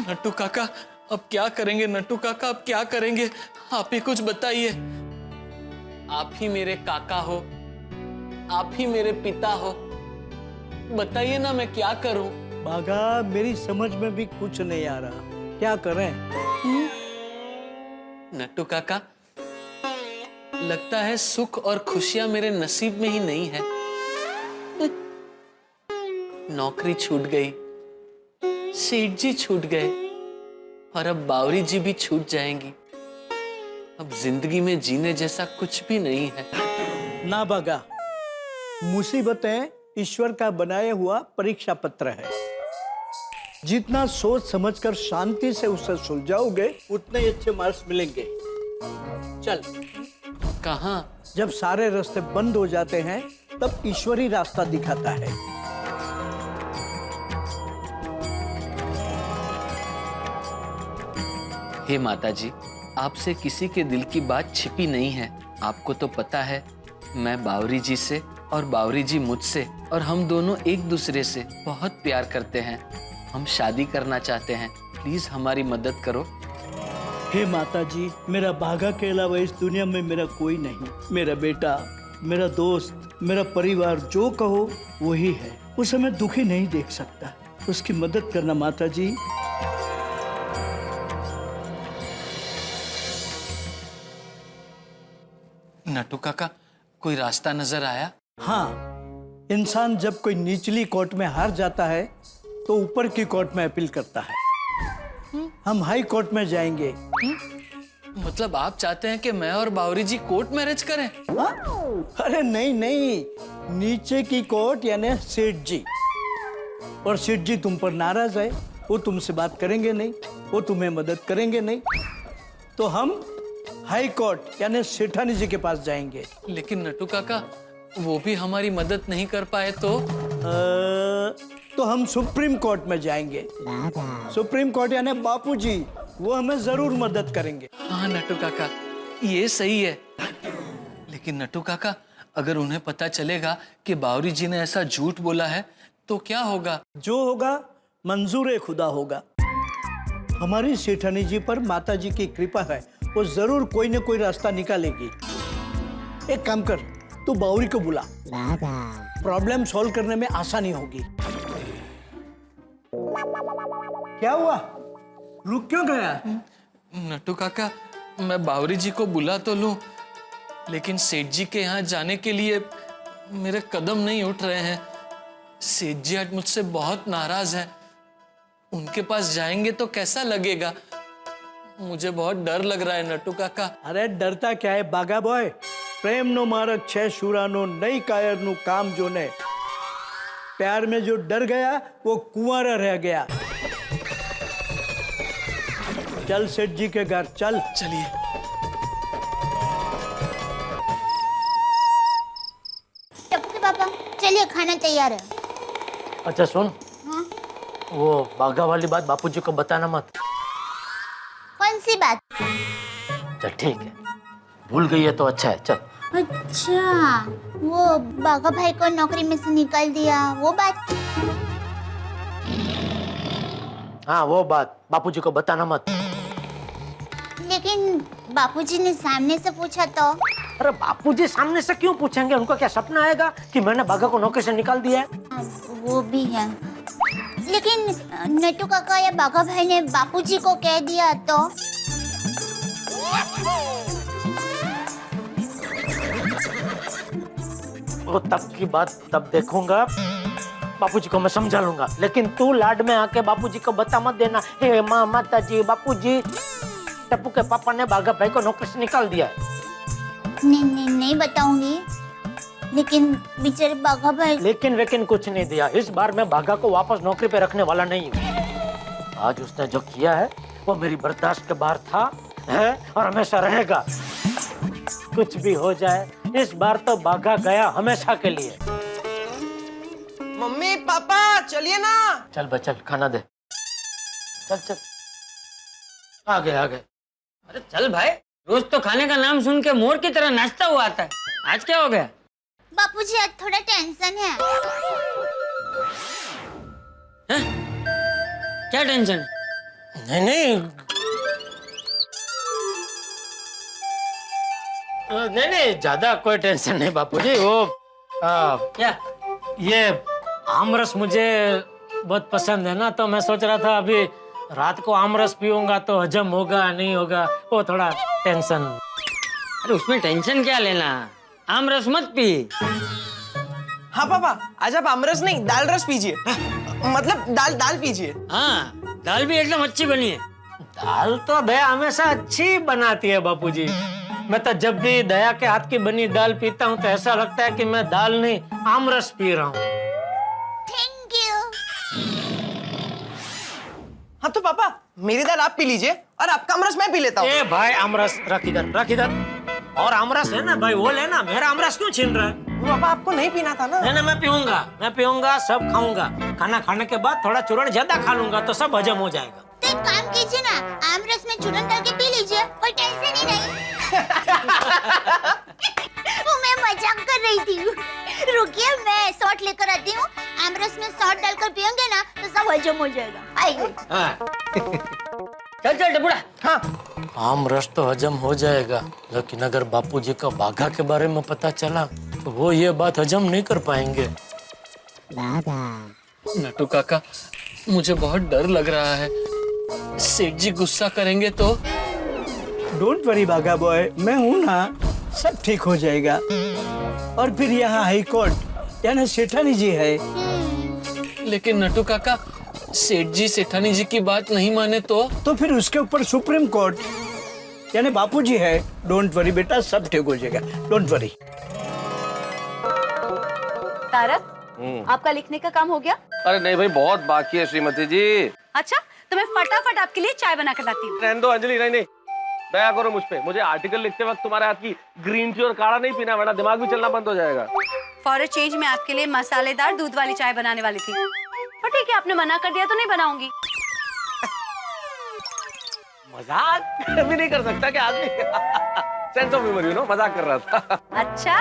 नट्टू काका, अब क्या करेंगे? नट्टू काका, अब क्या करेंगे? आप ही कुछ बताइए। आप ही मेरे काका हो, आप ही मेरे पिता हो, बताइए ना मैं क्या करूं? बागा, मेरी समझ में भी कुछ नहीं आ रहा, क्या करें? नट्टू काका, लगता है सुख और खुशियां मेरे नसीब में ही नहीं है। नौकरी छूट गई, सेठ जी छूट गए और अब बावरी जी भी छूट जाएंगी। अब जिंदगी में जीने जैसा कुछ भी नहीं है। ना बागा, मुसीबतें ईश्वर का बनाया हुआ परीक्षा पत्र है। जितना सोच समझकर शांति से उसे सुलझाओगे उतने ही अच्छे मार्क्स मिलेंगे। चल। कहाँ? जब सारे रास्ते बंद हो जाते हैं तब ईश्वर ही रास्ता दिखाता है। हे माता जी, आपसे किसी के दिल की बात छिपी नहीं है। आपको तो पता है मैं बावरी जी से और बावरी जी मुझसे और हम दोनों एक दूसरे से बहुत प्यार करते हैं। हम शादी करना चाहते हैं। प्लीज हमारी मदद करो। हे माता जी, मेरा बागा के अलावा इस दुनिया में मेरा कोई नहीं। मेरा बेटा, मेरा दोस्त, मेरा परिवार, जो कहो वही है। उसे मैं दुखी नहीं देख सकता। उसकी मदद करना माता जी। नटू काका, कोई रास्ता नजर आया? हाँ, इंसान जब कोई निचली कोर्ट में हार जाता है तो ऊपर की कोर्ट में अपील करता है। हम हाई कोर्ट में जाएंगे। मतलब आप चाहते हैं कि मैं और बावरी जी कोर्ट मैरिज करें? हाँ? अरे नहीं नहीं, नीचे की कोर्ट यानी सेठ जी। और सेठ जी तुम पर नाराज है, वो तुमसे बात करेंगे नहीं, वो तुम्हें मदद करेंगे नहीं, तो हम हाई कोर्ट यानी सेठानी जी के पास जाएंगे। लेकिन नटू काका, वो भी हमारी मदद नहीं कर पाए तो हम सुप्रीम कोर्ट में जाएंगे। सुप्रीम कोर्ट यानी बापूजी, वो हमें जरूर मदद करेंगे। हाँ नटू काका, ये सही है। लेकिन नटू काका, अगर उन्हें पता चलेगा कि बावरी जी ने ऐसा झूठ बोला है तो क्या होगा? जो होगा मंजूर खुदा होगा। हमारी सेठानी जी पर माता जी की कृपा है, वो जरूर कोई न कोई रास्ता निकालेगी। एक काम कर, तू बावरी को बुला, प्रॉब्लम सॉल्व करने में आसानी होगी। क्या हुआ, रुक क्यों गया? नटू काका, मैं बावरी जी को बुला तो लूं, लेकिन सेठ जी के यहाँ जाने के लिए मेरे कदम नहीं उठ रहे हैं। सेठ जी आज मुझसे बहुत नाराज हैं। उनके पास जाएंगे तो कैसा लगेगा? मुझे बहुत डर लग रहा है नटू काका। अरे डरता क्या है बागा बॉय, प्रेम नो मारक छह शूरानो नई कायर नु काम जो ने। प्यार में जो डर गया वो कुंवारा रह गया। चल सेठ जी के घर चल। चलिए। टप्पू के पापा, चलिए खाना तैयार है। अच्छा सुन, हाँ? वो बागा वाली बात बापूजी को बताना मत। कौन सी बात? चल ठीक है, भूल गई है तो अच्छा है। चल। अच्छा, वो बागा भाई को नौकरी में से निकाल दिया, वो बात? हाँ वो बात बापूजी को बताना मत। लेकिन बापूजी ने सामने से पूछा तो? अरे बापूजी सामने से क्यों पूछेंगे? उनको क्या सपना आएगा कि मैंने बागा को नौकरी से निकाल दिया है? वो भी है, लेकिन नटू काका या बागा भाई ने बापूजी को कह दिया तो? वो तब की बात तब देखूंगा। बापूजी को मैं समझा लूंगा, लेकिन तू लाड में आके बापूजी को बता मत देना। हे माँ, माता जी, बापूजी, टप्पू के पापा ने बागा भाई को नौकरी से निकाल दिया है। नहीं बताऊंगी, लेकिन बेचारे बागा भाई। लेकिन कुछ नहीं दिया। इस बार मैं बागा को वापस नौकरी पे रखने वाला नहीं हूँ। आज उसने जो किया है वो मेरी बर्दाश्त के बाहर था, है और हमेशा रहेगा। कुछ भी हो जाए, इस बार तो बागा गया हमेशा के लिए। मम्मी पापा चलिए ना। चल बच्चा, खाना दे। चल चल, आ गए। अरे चल भाई, रोज तो खाने का नाम सुन के मोर की तरह नाचता हुआ आता है। आज क्या हो गया? बापूजी आज थोड़ा टेंशन है। क्या टेंशन? नहीं नहीं, ज्यादा कोई टेंशन नहीं बापूजी। वो क्या? ये आमरस मुझे बहुत पसंद है ना, तो मैं सोच रहा था अभी रात को आमरस पीऊंगा तो हजम होगा नहीं होगा, वो थोड़ा टेंशन। अरे उसमें टेंशन क्या लेना, आमरस मत पी। हाँ पापा, आज आप आमरस नहीं दाल रस पीजिए, मतलब दाल पीजिए। हाँ, दाल भी एकदम अच्छी बनी है। दाल तो दया हमेशा अच्छी बनाती है बापूजी। मैं तो जब भी दया के हाथ की बनी दाल पीता हूँ तो ऐसा लगता है कि मैं दाल नहीं आमरस पी रहा हूँ। Thank you. हाँ तो पापा, मेरी दाल आप पी लीजिए और आपका आमरस मैं पी लेता हूँ। ए भाई, आमरस रख इधर। और आमरस है ना भाई, वो लेना, मेरा आमरस क्यों छीन रहा है? पापा आपको नहीं पीना था ना। नहीं, मैं पीऊंगा, सब खाऊंगा। खाना खाने के बाद थोड़ा चूर्ण ज्यादा खा लूंगा तो सब हजम हो जाएगा। तो एक काम कीजिए ना, आमरस में चूरन डाल के पी लीजिए, कोई टेंशन ही नहीं। वो मैं मजाक कर रही थी। रुकिए, मैं सॉल्ट लेकर आती हूँ। आमरस में सॉल्ट डालकर पियोगे ना तो सब हजम हो जाएगा। आइए। चल डबुड़ा। हाँ। आमरस तो हजम हो जाएगा, लेकिन अगर बापूजी को बाघा के बारे में पता चला तो वो ये बात हजम नहीं कर पाएंगे। नटू काका, मुझे बहुत डर लग रहा है, सेठ जी गुस्सा करेंगे तो। डोंट वरी बाघा बॉय, मैं हूं ना, सब ठीक हो जाएगा। और फिर यहाँ हाई कोर्ट यानी सेठानी जी है। लेकिन नटू काका, सेठ जी सेठानी जी की बात नहीं माने तो फिर उसके ऊपर सुप्रीम कोर्ट यानी बापूजी है। डोंट वरी बेटा, सब ठीक हो जाएगा, डोंट वरी। तारक, आपका लिखने का काम हो गया? अरे नहीं भाई, बहुत बाकी है श्रीमती जी। अच्छा, तो मैं फटाफट आपके लिए चाय बना कर लाती हूँ। रहने दो अंजलि, नहीं दया करो मुझ पे। मुझे आर्टिकल लिखते वक्त तुम्हारे हाथ की ग्रीन टी और काढ़ा नहीं पीना, वरना दिमाग भी चलना बंद हो जाएगा। फॉर अ चेंज मैं आपके लिए मसालेदार दूध वाली चाय बनाने वाली थी, और ठीक है, आपने मना कर दिया तो नहीं बनाऊंगी। मजाक भी नहीं कर सकता क्या आदमी? Sense of humour, you know, मजाक कर रहा था। अच्छा,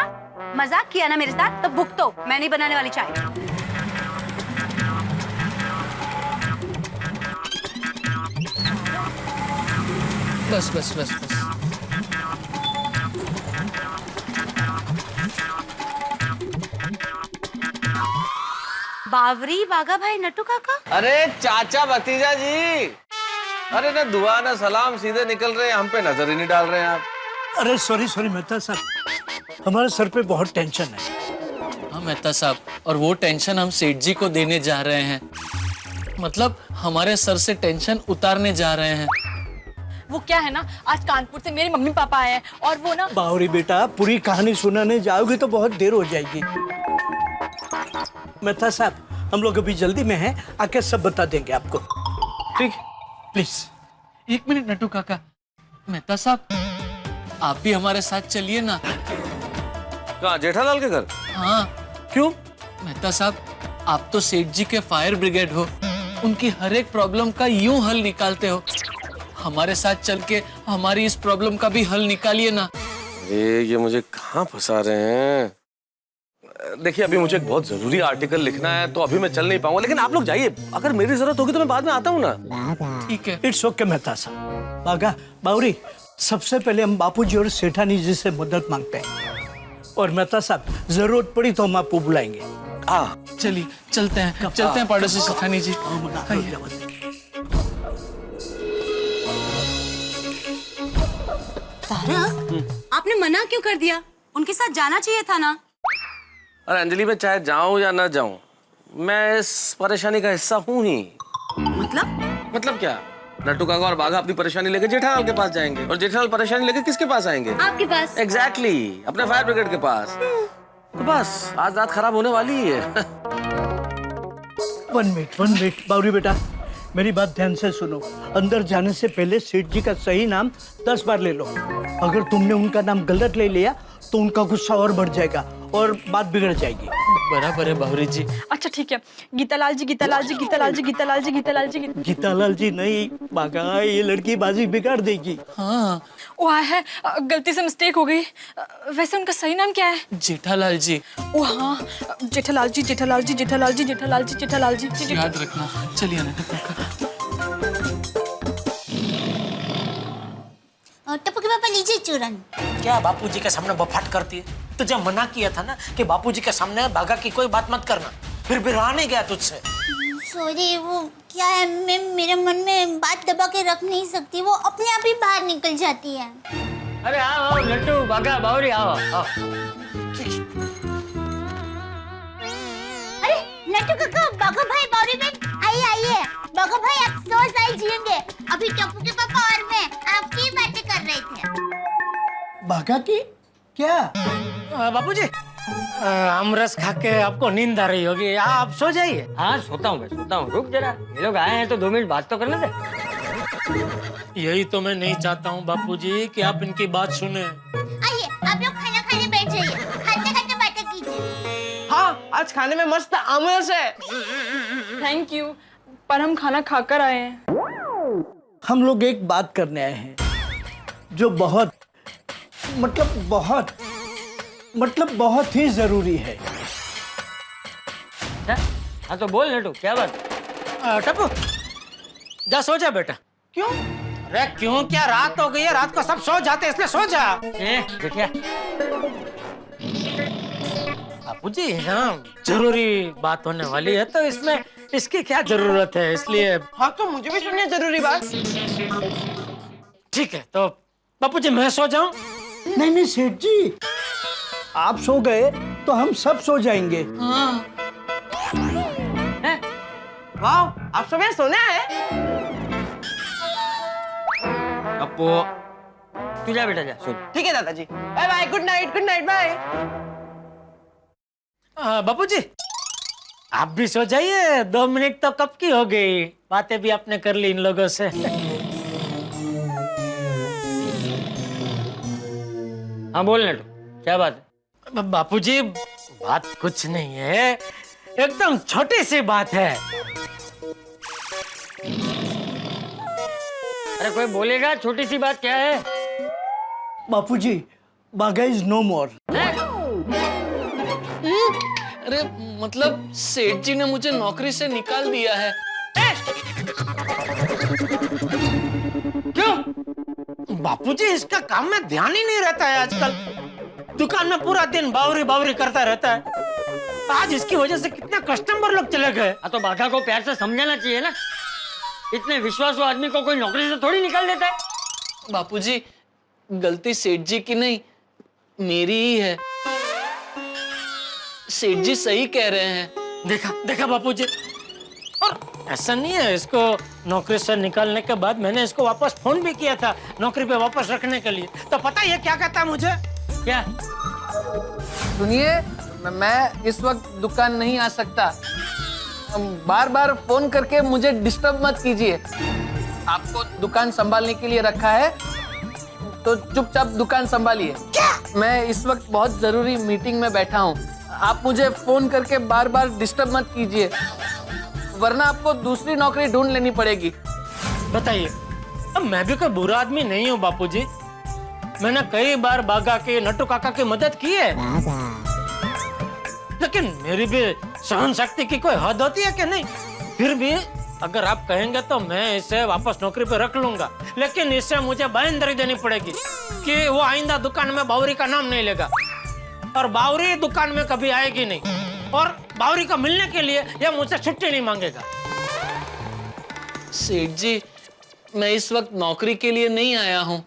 मजाक किया ना मेरे साथ, तो भुगतो। मैं नहीं बनाने वाली चाय। बस। बावरी बागा भाई नटू काका। अरे चाचा भतीजा जी, अरे ना दुआ ना सलाम, सीधे निकल रहे हैं, हम पे नजर ही नहीं डाल रहे हैं आप। अरे सॉरी मेहता साहब, हमारे सर पे बहुत टेंशन है। हाँ मेहता साहब, और वो टेंशन हम सेठ जी को देने जा रहे हैं, मतलब हमारे सर से टेंशन उतारने जा रहे हैं। वो क्या है ना, आज कानपुर से मेरे मम्मी पापा आए हैं और वो ना। बावरी बेटा, पूरी कहानी सुनाने जाओगी तो बहुत देर हो जाएगी। मेहता साहब, हम लोग अभी जल्दी में हैं, आके सब बता देंगे आपको। ठीक, प्लीज। एक मिनट नटू काका, मेहता साहब आप भी हमारे साथ चलिए ना। कहाँ, जेठालाल के घर? हाँ। क्यों? मेहता साहब, आप तो सेठ जी के फायर ब्रिगेड हो, उनकी हर एक प्रॉब्लम का यूं हल निकालते हो। हमारे साथ चल के हमारी इस प्रॉब्लम का भी हल निकालिए ना। ये मुझे कहाँ फंसा रहे हैं? देखिए, अभी मुझे एक बहुत जरूरी आर्टिकल लिखना है, तो अभी मैं चल नहीं पाऊंगा, लेकिन आप लोग जाइए, अगर मेरी जरूरत होगी तो मैं बाद में आता हूँ ना। ठीक है। इट्स ओके मेहता साहब। बागा बावरी, सबसे पहले हम बापूजी और सेठानी जी से मदद मांगते हैं, और मेहता साहब जरूरत पड़ी तो हम आपको बुलाएंगे। चलिए चलते हैं पड़ोसी सेठानी जी। तारक, आपने मना क्यों कर दिया? उनके साथ जाना चाहिए था ना। अरे अंजलि, मैं चाहे जाऊं या ना जाऊं, मैं इस परेशानी का हिस्सा हूं ही। मतलब क्या? नट्टू काका और बाघा अपनी परेशानी लेके जेठालाल के पास जाएंगे, और जेठालाल परेशानी लेके किसके पास आएंगे? आपके पास। एग्जैक्टली, अपने फायर ब्रिगेड के पास। तो बस आज रात खराब होने वाली ही है। वन मिनट बावरी बेटा, मेरी बात ध्यान से सुनो। अंदर जाने से पहले सेठ जी का सही नाम 10 बार ले लो। अगर तुमने उनका नाम गलत ले लिया तो उनका गुस्सा और बढ़ जाएगा और बात बिगड़ जाएगी। बराबर है बावरी जी। अच्छा ठीक है, गीतालाल जी गीतालाल जी गीतालाल जी गीतालाल जी गीतालाल जी गीतालाल जी नहीं बागा, ये लड़की बाजी बिगाड़ देगी। हाँ, वो है, गलती से मिस्टेक हो गई। वैसे उनका सही नाम क्या है? जेठालाल जी। ओ हाँ, जेठालाल जी जेठालाल जी जेठालाल जी जेठालाल जी जेठालाल जी। याद रखना। चलिए नट्टू काका। टप्पू पापा लीजिए चूरन। क्या बापूजी के सामने बफाट करती है? तुझे मना किया था ना कि बापूजी के सामने बाघा की कोई बात मत करना, फिर भी रहा नहीं गया तुझसे। सॉरी, वो क्या है, मैं मेरे मन में बात दबा के रख नहीं सकती, वो अपने आप ही बाहर निकल जाती है। अरे आओ आओ लट्टू बागा बावरी आओ आओ। अरे नट्टू काका, बाघा भाई, बावरी बहन, आइए आइए। बाघा भाई आप 100 साल जिएंगे। अभी टप्पू के पापा और मैं आपकी बातें कर रहे थे। बाघा की क्या? बापूजी, अमरस खा के आपको नींद आ रही होगी, आप सो जाइए। हाँ सोता हूँ मैं सोता हूँ। रुक जरा, ये लोग आए हैं तो 2 मिनट बात तो करने दे। यही तो मैं नहीं चाहता हूँ बापूजी कि आप इनकी बात सुने। आइए आप लोग खाना खाने बैठ जाइए, खाते खाते बातें कीजिए। हाँ, आज खाने में मस्त आमरस है। थैंक यू, पर हम खाना खाकर आए हैं। हम लोग एक बात करने आए हैं जो बहुत बहुत ही जरूरी है। हाँ तो बोल लट्टू, क्या बात? टप्पू, जा सो जा बेटा। क्यों? अरे क्यों क्या, रात हो गई है, रात को सब सो जाते हैं, इसलिए सो जा। देखिए बापूजी, हाँ जरूरी बात होने वाली है तो इसमें इसकी क्या जरूरत है, इसलिए। हाँ तो मुझे भी सुनिए जरूरी बात। ठीक है तो बापूजी मैं सो जाऊं? नहीं नहीं सेठ जी, आप सो गए तो हम सब सो जाएंगे। वाह, आप सब यहाँ सोने आए? अपो तू जा बेटा, जा सो। ठीक है दादाजी, bye bye, good night bye. बापूजी आप भी सो जाइए, 2 मिनट तो कब की हो गई, बातें भी आपने कर ली इन लोगों से। हाँ बोल नटू, क्या बात है? बापूजी बात कुछ नहीं है, एकदम छोटी सी बात है। अरे कोई बोलेगा, छोटी सी बात क्या है? बापूजी, बाघा इज नो मोर। अरे मतलब सेठ जी ने मुझे नौकरी से निकाल दिया है। क्यों? बापूजी इसका काम में ध्यान ही नहीं रहता है आजकल, दुकान में पूरा दिन बावरी बावरी करता रहता है। आज इसकी वजह से कितने कस्टमर लोग चले गए। तो बाघा को प्यार से समझाना चाहिए ना, इतने विश्वासु आदमी को कोई नौकरी से थोड़ी निकाल देता है। बापूजी गलती सेठ जी की नहीं, मेरी ही है। सेठ जी सही कह रहे हैं। देखा बापूजी, और ऐसा नहीं है, इसको नौकरी से निकालने के बाद मैंने इसको वापस फोन भी किया था नौकरी पे वापस रखने के लिए, तो पता है क्या कहता है मुझे? क्या? सुनिए, मैं इस वक्त दुकान नहीं आ सकता, बार बार फोन करके मुझे डिस्टर्ब मत कीजिए। आपको दुकान संभालने के लिए रखा है तो चुपचाप दुकान संभालिए। मैं इस वक्त बहुत जरूरी मीटिंग में बैठा हूँ, आप मुझे फोन करके बार बार डिस्टर्ब मत कीजिए, वरना आपको दूसरी नौकरी ढूंढ लेनी पड़ेगी। बताइए, अब मैं भी कोई बुरा आदमी नहीं हूँ बापूजी, मैंने कई बार बाघा के नट्टू काका की मदद की है, लेकिन मेरी भी सहन शक्ति की कोई हद होती है कि नहीं? फिर भी अगर आप कहेंगे तो मैं इसे वापस नौकरी पे रख लूंगा, लेकिन इससे मुझे बांयधरी देनी पड़ेगी कि वो आइंदा दुकान में बावरी का नाम नहीं लेगा, और बावरी दुकान में कभी आएगी नहीं, और बावरी को मिलने के लिए यह मुझसे छुट्टी नहीं मांगेगा। सेठ जी, मैं इस वक्त नौकरी के लिए नहीं आया हूँ।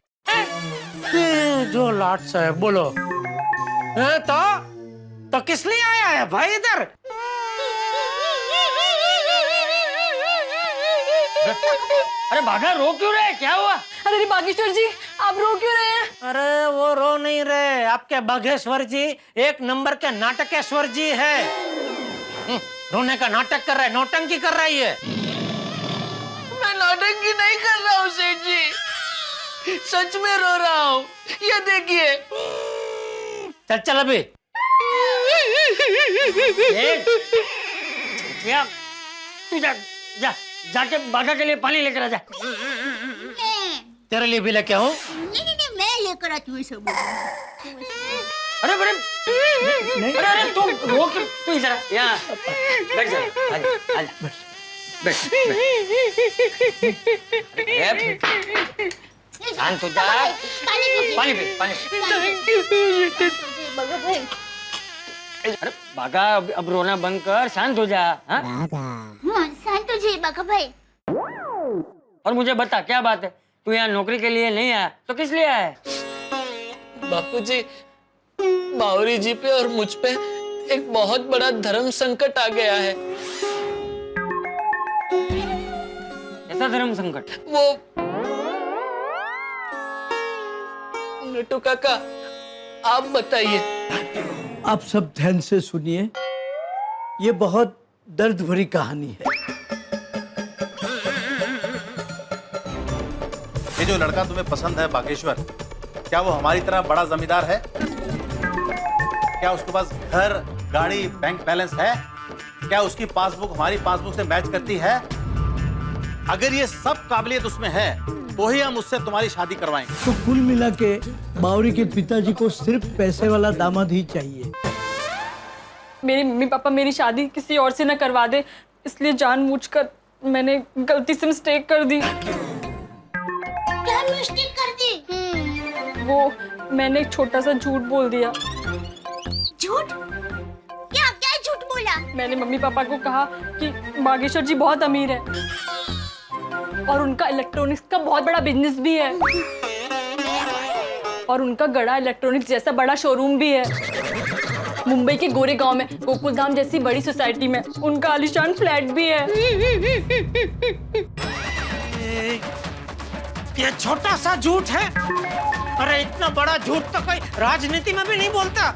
जो लाट साहब बोलो, तो किस लिए आया है भाई इधर? अरे बाघा रो क्यों रहे, क्या हुआ? अरे बागेश्वर जी, आप रो क्यों रहे हैं? अरे वो रो नहीं रहे, आपके बागेश्वर जी 1 नंबर के नाटकेश्वर जी है। रोने का नाटक कर रहा है, नौटंकी कर रही है। मैं नौटंकी नहीं कर रहा हूँ सेठ जी, सच में रो रहा हूँ, ये देखिए। चल अभी क्या? तू जा जाके बाघा के लिए पानी लेकर आ जा। तेरे लिए भी लेके आऊं? नहीं, मैं लेकर आती हूँ सब। अरे अरे तू रो क्यों? तू इधर आ, यहाँ बैठ जा, आजा बैठ। शांत हो जा, पानी पी। अरे बाघा अब रोना बंद कर, शांत हो जा। हाँ शांत हो जाइए बाघा भाई। और मुझे बता क्या बात है, तू यहाँ नौकरी के लिए नहीं आया तो किस लिए आया है? बापूजी, बावरी जी पे और मुझ पे एक बहुत बड़ा धर्म संकट आ गया है। ऐसा धर्म संकट? वो नटू काका, आप बताइए। आप सब ध्यान से सुनिए, ये बहुत दर्द भरी कहानी है। ये जो लड़का तुम्हें पसंद है बागेश्वर, क्या वो हमारी तरह बड़ा जमींदार है? क्या उसके पास घर, गाड़ी, बैंक बैलेंस है? क्या उसकी पासबुक हमारी पासबुक से मैच करती है? अगर ये सब काबिलियत उसमें है तो ही हम उससे तुम्हारी शादी करवाएंगे। तो कुल मिला के बावरी के पिताजी को सिर्फ पैसे वाला दामाद ही चाहिए। मेरे मम्मी पापा मेरी शादी किसी और से न करवा दे, इसलिए जानबूझकर मैंने गलती से मिस्टेक कर दी। क्या मिस्टेक कर दी? वो मैंने एक छोटा सा झूठ बोल दिया। झूठ? क्या क्या झूठ बोला? मैंने मम्मी पापा को कहा कि बागेश्वर जी बहुत अमीर है और उनका इलेक्ट्रॉनिक्स का बहुत बड़ा बिजनेस भी है और उनका गड़ा इलेक्ट्रॉनिक्स जैसा बड़ा शोरूम भी है। मुंबई के गोरेगांव में गोकुलधाम जैसी बड़ी सोसाइटी में उनका आलीशान फ्लैट भी है। ये छोटा सा झूठ है? अरे इतना बड़ा झूठ तो कोई राजनीति में भी नहीं बोलता।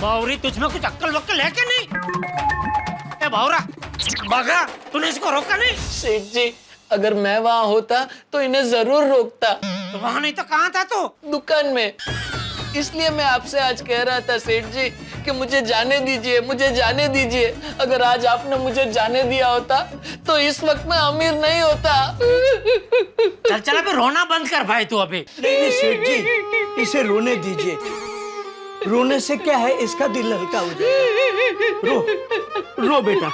बावरी, तुझमें कुछ अक्ल वक्ल है क्या नहीं? ए बावरा, बागा, तूने इसको रोका नहीं? सेठ जी, अगर मैं वहां होता तो इन्हें जरूर रोकता। तो वहां नहीं तो कहाँ था तू? दुकान में। इसलिए मैं आपसे आज कह रहा था सेठ जी कि मुझे जाने दीजिए, मुझे जाने दीजिए। अगर आज आपने मुझे जाने दिया होता तो इस वक्त मैं अमीर नहीं होता। चल चल अभी रोना बंद कर भाई तू अभी। नहीं सेठ जी, इसे रोने दीजिए। रोने से क्या है, इसका दिल हल्का हो जाएगा। रो बेटा,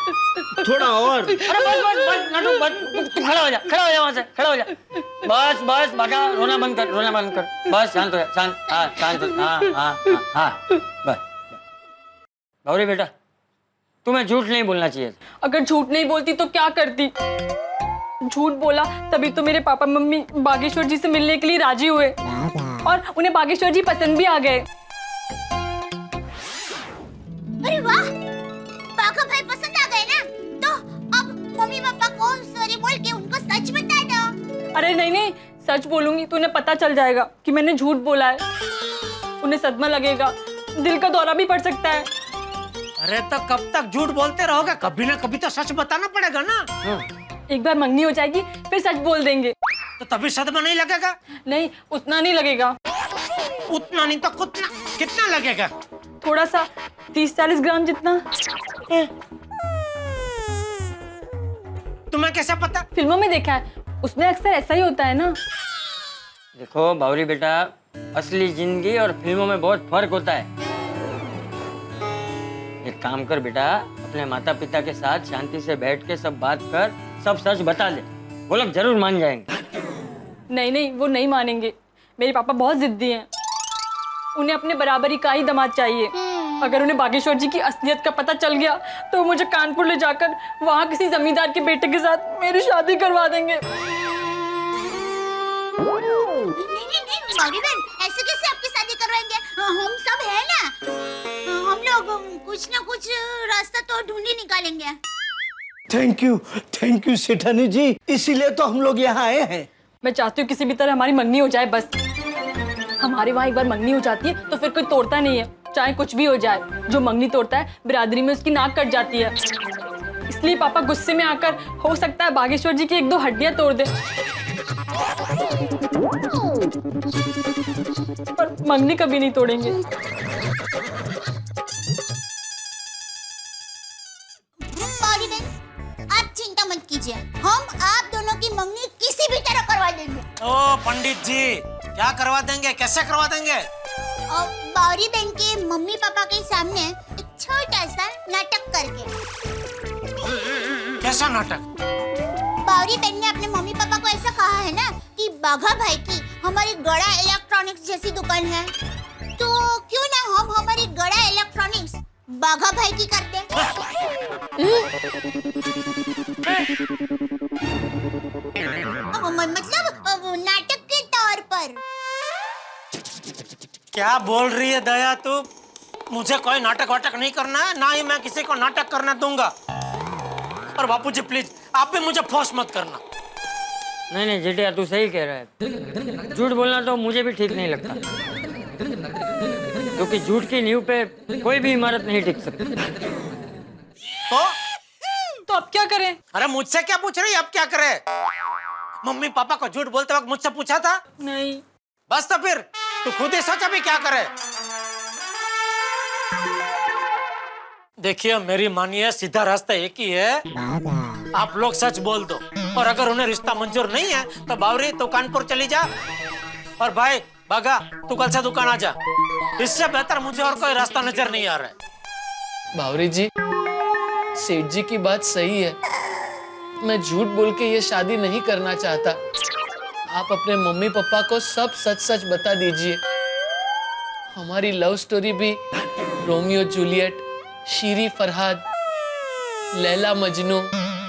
थोड़ा और। अरे बस बस बस नटू, बस तू खड़ा हो जा वहां से, खड़ा हो जा। बस बस बागा, रोना बंद कर, रोना बंद कर। बस शांत हो जा, शांत। हाँ शांत हो, हाँ बस। गौरी बेटा, तुम्हें झूठ नहीं बोलना चाहिए। अगर झूठ नहीं बोलती तो क्या करती? झूठ बोला तभी तो मेरे पापा मम्मी बागेश्वर जी से मिलने के लिए राजी हुए और उन्हें बागेश्वर जी पसंद भी आ गए। अरे वाह, बाघा भाई पसंद आ गए ना? तो अब मम्मी पापा को सॉरी बोल के उनको सच बता दो। अरे नहीं नहीं, सच बोलूंगी तो उन्हें पता चल जाएगा कि मैंने झूठ बोला है। उन्हें सदमा लगेगा, दिल का दौरा भी पड़ सकता है। अरे तो कब तक झूठ बोलते रहोगे? कभी ना कभी तो सच बताना पड़ेगा ना। एक बार मंगनी हो जाएगी फिर सच बोल देंगे। तो तभी सदमा नहीं लगेगा? नहीं, उतना नहीं लगेगा। उतना नहीं तो कितना लगेगा? थोड़ा सा, 30-40 ग्राम जितना। तुम्हें कैसे पता? फिल्मों में देखा है, उसमें अक्सर ऐसा ही होता है ना। देखो बावरी बेटा, असली जिंदगी और फिल्मों में बहुत फर्क होता है। एक काम कर बेटा, अपने माता पिता के साथ शांति से बैठ के सब बात कर, सब सच बता दे, वो लोग जरूर मान जाएंगे। नहीं नहीं, वो नहीं मानेंगे। मेरे पापा बहुत जिद्दी हैं। उन्हें अपने बराबरी का ही दामाद चाहिए। अगर उन्हें बागेश्वर जी की असलियत का पता चल गया तो मुझे कानपुर ले जाकर वहाँ किसी जमींदार के बेटे के साथ मेरी शादी करवा देंगे। नहीं, बागी बहन, ऐसे कैसे आपकी शादी करवाएंगे? हम सब है ना, हम लोग कुछ ना कुछ रास्ता तो ढूंढ ही निकालेंगे। थैंक यू सेठानी जी, इसीलिए तो हम लोग यहाँ आए हैं। मैं चाहती हूँ किसी भी तरह हमारी मंगनी हो जाए बस। हमारे वहाँ एक बार मंगनी हो जाती है तो फिर कोई तोड़ता नहीं है, चाहे कुछ भी हो जाए। जो मंगनी तोड़ता है बिरादरी में उसकी नाक कट जाती है। इसलिए पापा गुस्से में आकर हो सकता है बागेश्वर जी की 1-2 हड्डियां तोड़ दे, पर मंगनी कभी नहीं तोड़ेंगे। बागी बहन, आप चिंता मत कीजिए, हम आप दोनों की मंगनी किसी भी तरह करवा देंगे। ओ पंडित जी, क्या करवा देंगे, कैसे करवा देंगे? बावरी बहन के मम्मी पापा के सामने एक छोटा सा नाटक करके। कैसा नाटक? बावरी बहन ने अपने मम्मी पापा को ऐसा कहा है ना कि बाघा भाई की हमारी गड़ा इलेक्ट्रॉनिक्स जैसी दुकान है, तो क्यों ना हम हमारी गड़ा इलेक्ट्रॉनिक्स बाघा भाई की करते। मतलब नाटक के तौर पर। क्या बोल रही है दया तू? मुझे कोई नाटक वाटक नहीं करना है, ना ही मैं किसी को नाटक करने दूंगा। और बापूजी प्लीज आप भी मुझे फोर्स मत करना। नहीं नहीं जेठिया तू सही कह रहा है। झूठ बोलना तो मुझे भी ठीक नहीं लगता, क्योंकि झूठ की नींव पे कोई भी इमारत नहीं टिक सकती। तो अब क्या करें? अरे मुझसे क्या पूछ रही है? अब क्या करें? मम्मी पापा को झूठ बोलते वक्त मुझसे पूछा था? नहीं। बस तो फिर तू खुद ही सोच अभी क्या करे। देखिए मेरी मानिए, सीधा रास्ता एक ही है, आप लोग सच बोल दो। और अगर उन्हें रिश्ता मंजूर नहीं है तो बावरी तू कानपुर चली जा, और भाई बागा तू कल से दुकान आ जा। इससे बेहतर मुझे और कोई रास्ता नजर नहीं आ रहा है। बावरी जी, सेठ जी की बात सही है। मैं झूठ बोल के ये शादी नहीं करना चाहता। आप अपने मम्मी पापा को सब सच सच बता दीजिए। हमारी लव स्टोरी भी रोमियो जूलियट, शीरी फरहाद, लैला मजनू,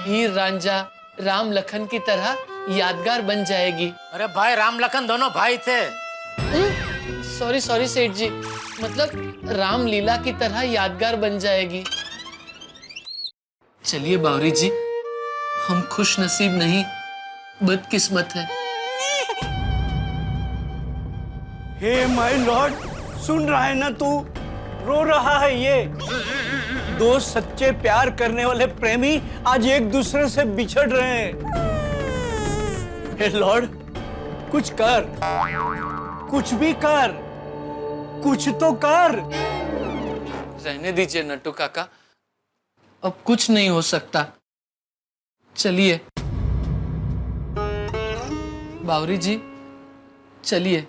हीर रांझा, राम लखन की तरह यादगार बन जाएगी। अरे भाई राम लखन दोनों भाई थे। सॉरी सॉरी सेठ जी, मतलब रामलीला की तरह यादगार बन जाएगी। चलिए बावरी जी, हम खुश नसीब नहीं बदकिस्मत है। हे माय लॉर्ड, सुन रहा है ना तू? रो रहा है ये। दो सच्चे प्यार करने वाले प्रेमी आज एक दूसरे से बिछड़ रहे हैं। हे लॉर्ड, कुछ कर, कुछ भी कर, कुछ तो कर। रहने दीजिए नट्टू काका, अब कुछ नहीं हो सकता। चलिए बावरी जी, चलिए।